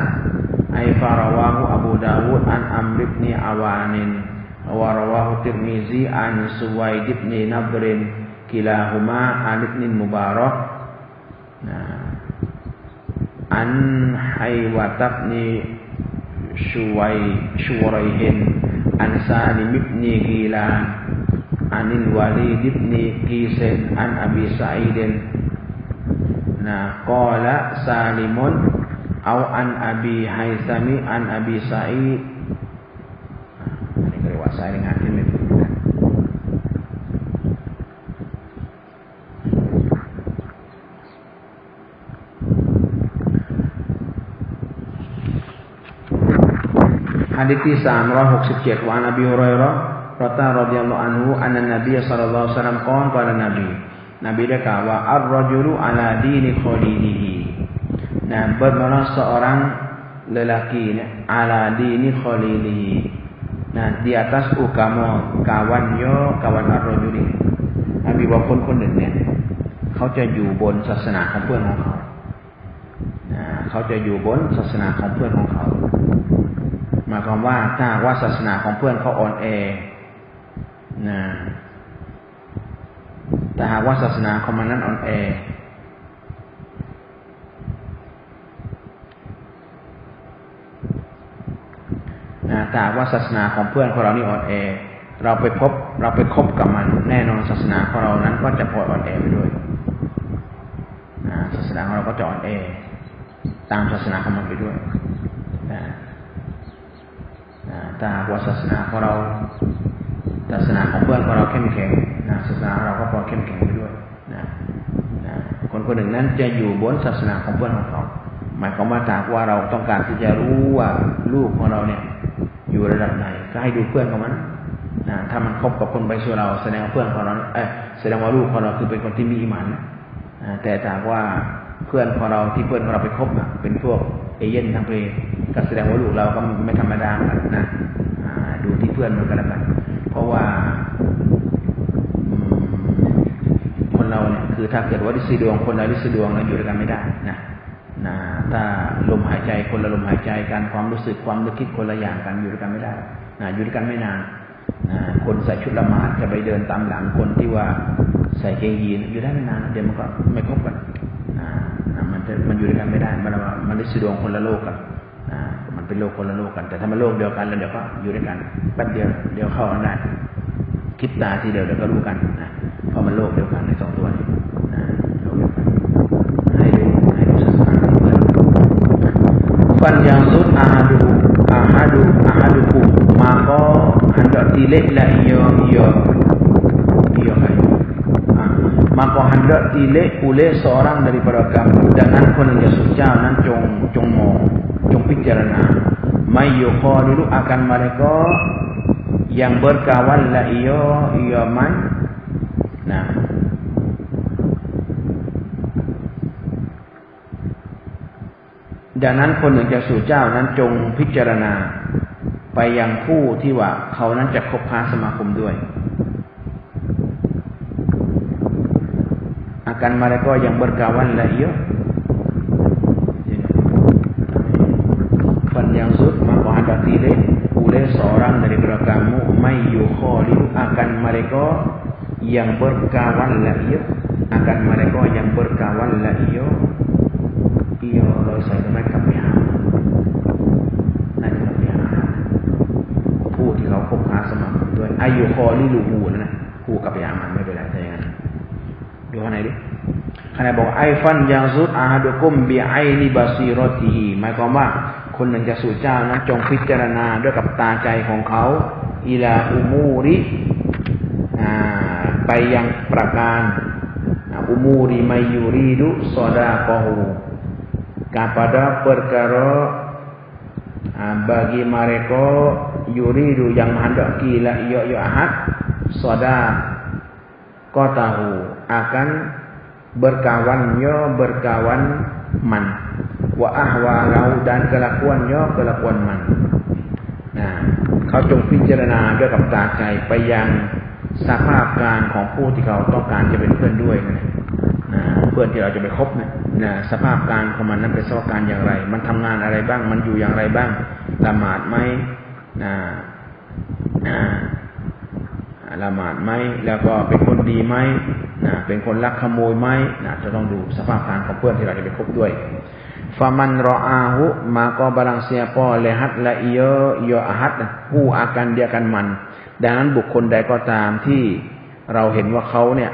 ไอฟาราวาฮูอบูดาวูดอันอัมริบนีอาวานินวาราวาฮูติรมิซีอันสุวัยดิบนีนับรินกิลาฮุมาอันอิบนินมุบารักอันไฮวะตับนีชูไรเฮนอันซาลิมิบนีกีลานอันินวาลีดิบนีกีเซนอันอบีซาอิดนกอละซาลิมุนเอาอันอบีไฮซามิอันอบีซาอิดiniก็เรียกว่าสายรายงานที่ไม่ถูกHadisที่367 wa Nabi Hurairah radhiyallahu anhu anna Nabiy sallallahu alaihi wasallam qala Nabi dia kata wa ar-rajulu ala dini khalilihi. Bermakna seorang lelaki ala dini khalilihi. Di atas agama kawan ar-rajuli. Nabi บอกคนหนึ่งเนี่ยเขาจะอยู่บนศาสนาของเพื่อนของเขาเขาจะอยู่บนศาสนาของเพื่อนของเขาหมายความว่าถ้าว่าศาสนาของเพื่อนเขาอ่อนแอแต่หากว่าศาสนาของมันนั้นอ่อนแอถ้าหากว่าศาสนาของเพื่อนของเรานี่อ่อนแอเราไปคบกับมันแน่นอนศาสนาของเรานั้นก็จะพลอยอ่อนแอไปด้วยศาสนาของเราก็จะอ่อนแอตามศาสนาของมันไปด้วยถ้าหากว่าศาสนาของเราศาสนาของเพื่อนของเราเข้มแข็งศาสนาของเราก็พอเข้มแข็งไปด้วยคนหนึ่งนั้นจะอยู่บนศาสนาของเพื่อนของเขาหมายความว่าถ้าว่าเราต้องการที่จะรู้ว่าลูกของเราเนี่ยอยู่ระดับไหนก็ให้ดูเพื่อนของมันถ้ามันคบกับคนไปสู่เราแสดงว่าเพื่อนของเราแสดงว่าลูกของเราคือเป็นคนที่มีอีหม่านแต่ถ้าว่าเพื่อนของเราที่เพื่อนของเราไปคบเป็นพวกเอเย่นทางเพศก็แสดงว่าลูกเราก็ไม่ธรรมดานะดูที่เพื่อนมันก็แล้วกันเพราะว่าคนเราเนี่ยคือถ้าเกิดว่าลิสีดวงคนเราลิสีดวงเราอยู่ด้วยกันไม่ได้นะถ้าลมหายใจคนละลมหายใจกันความรู้สึกความนึกคิดคนละอย่างกันอยู่ด้วยกันไม่ได้อยู่ด้วยกันไม่นานคนใส่ชุดละหมาดจะไปเดินตามหลังคนที่ว่าใส่เกงยีนอยู่ได้ไม่นานเดี๋ยวมันก็ไม่คบกันมันอยู่ด้วยกันไม่ได้มันลิสีดวงคนละโลกกันมันเป็นโลกคนละโลกกันแต่ถ้ามันโลกเดียวกันแล้วเดี๋ยวก็อยู่ด้วยกันแป๊บเดียวเข้ากันได้คิดตาทีเดียวก็รู้กันเพราะมันโลกเดียวกันในสองตัวนี้โลกเดียวกันให้ดูศาสนาเพื่อนฟันyang sud ahaduku maka hendak tilik la iyo maka hendak tilik oleh seorang daripada kamu dengan kononnya suca nan jong pijarana mayyuqalilu akan mereka yang berkawan la iyo manดังนั้นคนหนึ่งจะสู่เจ้านั้นจงพิจารณาไปยังผู้ที่ว่าเขานั้นจะคบค้าสมาคมด้วยakan mereka yang berkawan la iyo fan yang sud maka hendak tilik oleh seorang daripada kamu mayyukhalilu akan mereka yang berkawan la iyo akan mereka yang berkawan la iyoเราใส่ตรงนั้นกับยานั่นกับยาผู้ที่เขาคบค้าสมาคมด้วยอายุคอลิลูหูนะคู่กับยามันไม่เป็นไรแต่อย่างนั้นดูข้างในดิข้างในบอกไอฟันยังซุดอาฮาดุกุมบิไอนิบาซีรอตีหมายความว่าคนหนึ่งจะสู่เจ้านั้นจงพิจารณาด้วยกับตาใจของเขาอิลาอุมูริไปยังประการอุมูริมายูริดุซอดาโกฮูkepada perkara bagi mereka yuridu yang menghendaki la ya ahad sadaqatahu akan berkawan man wa ahwalahu dan kelakuan man. Nahเขาจงพิจารณาด้วยกับตาใจไปยังสภาพการของผู้ที่เขาต้องการจะเป็นเพื่อนด้วยนะเพื่อนที่เราจะไปคบนะสภาพการของมันนั้นเป็นสภาพการอย่างไรมันทำงานอะไรบ้างมันอยู่อย่างไรบ้างละหมาดไหมละหมาดไหมแล้วก็เป็นคนดีไหมเป็นคนลักขโมยไหมจะต้องดูสภาพการของเพื่อนที่เราจะไปคบด้วยฟามันรออาหุมาก็บารังเซียปอเลหัดละเยอะหัดผู้อาการเดียกันมันดังนั้นบุคคลใดก็ตามที่เราเห็นว่าเขาเนี่ย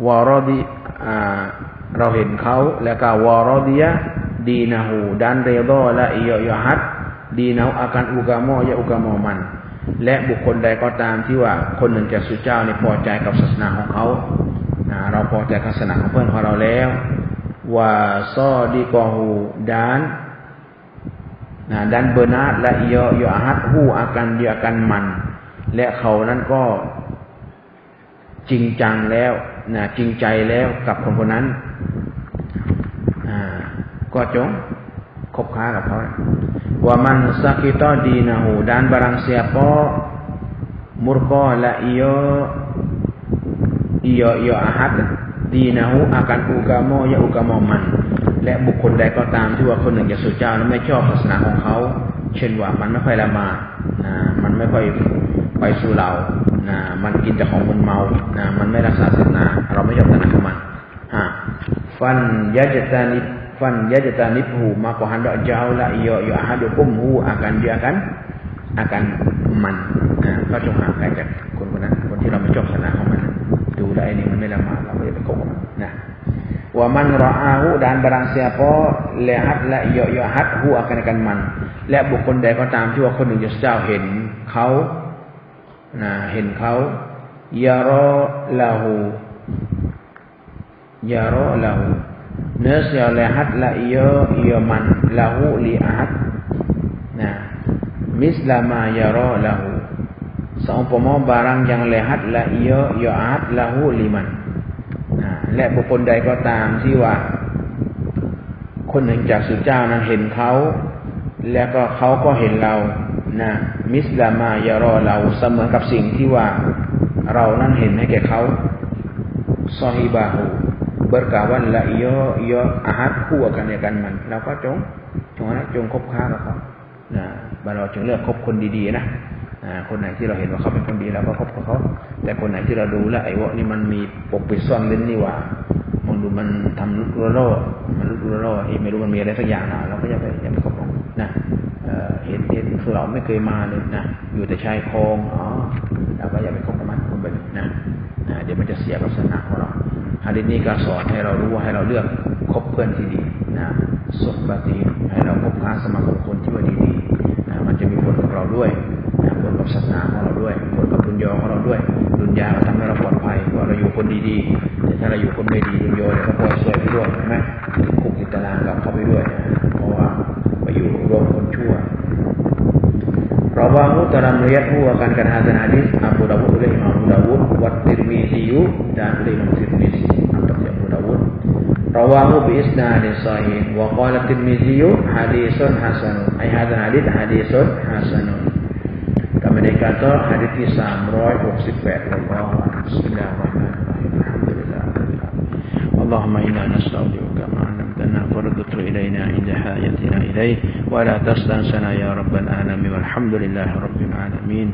วารอดีเราเห็นเขาแล้วก็วารอดียะดีนะฮูdan redha la ya had ดีนะฮูอาการอุกามอยะอุกามอมันและบุคคลใดก็ตามที่ว่าคนหนึ่งจากสุเจ้าเนี่ยพอใจกับศาสนาของเขาเราพอใจกับศาสนาของเพื่อนของเราแล้วว่าซอดีกอฮูdan benar la ya had ฮูอาการเดียกันมันและเขานั้นก็จริงจังแล้วจริงใจแล้วกับคนคนนั้นก็จงคบค้ากับเขาว่ามันสักิตอดีนะฮูdan barang siapa murqa la ya ahad dinahu akan agama ya agama manและบุคคลใดก็ตามที่ว่าคนหนึ่งจากสุเจ้านั้นไม่ชอบศาสนาของเขาเช่นว่ามันไม่ค่อยละหมาดมันไม่ค่อยไปสู่เรามันกินแต่ของมึนเมามันไม่รักษาศาสนาเราไม่ยอมศาสนาของมันฟันยะจตานิบหูมาก็หันดอกเจ้าละya ahadukum hu akan dia akanมันก็จงห่างไกลจากคนคนนั้นคนที่เราไม่ชอบศาสนาของมันดูแลนี่มันไม่ละหมาดเราไม่ได้ไปคบกับมันwa man ra'ahu dan barang siapa lihat la ya had hu akanมันและบุคคลใดก็ตามที่ว่าคนหนึ่งจะเจ้าเห็นเขายารอลาหูเนื้อเสียlihat la ya man lahu li ahad mislama yara lahu seumpama barang yang lihat la ya ahad lahu limanและบุคคลใดก็ตามที่ว่าคนหนึ่งจากสุเจ้านั้นเห็นเขาแล้วก็เขาก็เห็นเรามิสลามายารอเราเสมอกับสิ่งที่ว่าเรานั้นเห็นให้แก่เขาซอฮิบาฮูberkawan la ya ahad คู่กันในกันมันเราก็จงคบค้ากับเขาเราจึงเลือกคบคนดีๆนะคนไหนที่เราเห็นว่าเขาเป็นคนดีเราก็คบกับเขาแต่คนไหนที่เราดูแล้วไอ้วะนี่มันมีปกปิดซ่อนเร้นนี่ว่ามึงดูมันทำลุกโลไม่รู้มันมีอะไรสักอย่างเราก็อย่าไปคบมันเห็นคือเราไม่เคยมาเลยอยู่แต่ชายคลองเราก็อย่าไปคบกับมันคนแบบนี้เดี๋ยวมันจะเสียกับศาสนาของเราหะดีษนี้ก็สอนให้เรารู้ว่าให้เราเลือกคบเพื่อนที่ดีสุบตีให้เราคบค้าสมาคมคนที่ว่าดีๆมันจะมีผลกับเราด้วยผลกับศาสนาของเราด้วยผลกับดุนยาของเราด้วยดุนยาเราทำให้เราปลอดภัยว่าเราอยู่คนดีๆแต่ถ้าเราอยู่คนไม่ดีดุนยาเนี่ยก็ปล่อยสวยไปด้วยใช่ไหมคุกติดตารางกับเขาไปด้วยเพราะว่าไปอยู่ร่วมคนชั่วRawahu dalam riwayathu akan hadis hadis Abu Dawud oleh Imam Abu Dawud wa Tirmizi dan oleh Imam Tirmizi atau Abu Dawud rawahu bi isnadin sahih wa qala Tirmizi hadisun hasanun ai hadha hadis hadisun hasanun kami dikata hadis 368 wallahu bismillahirrahmanirrahim alhamdulillah Allahumma inna nasta'udziruka ma 'allamtana farudhu ilaina inda hayatina ilaih wa la tastansana ya rabbal alamin walhamdulillahi rabbil alamin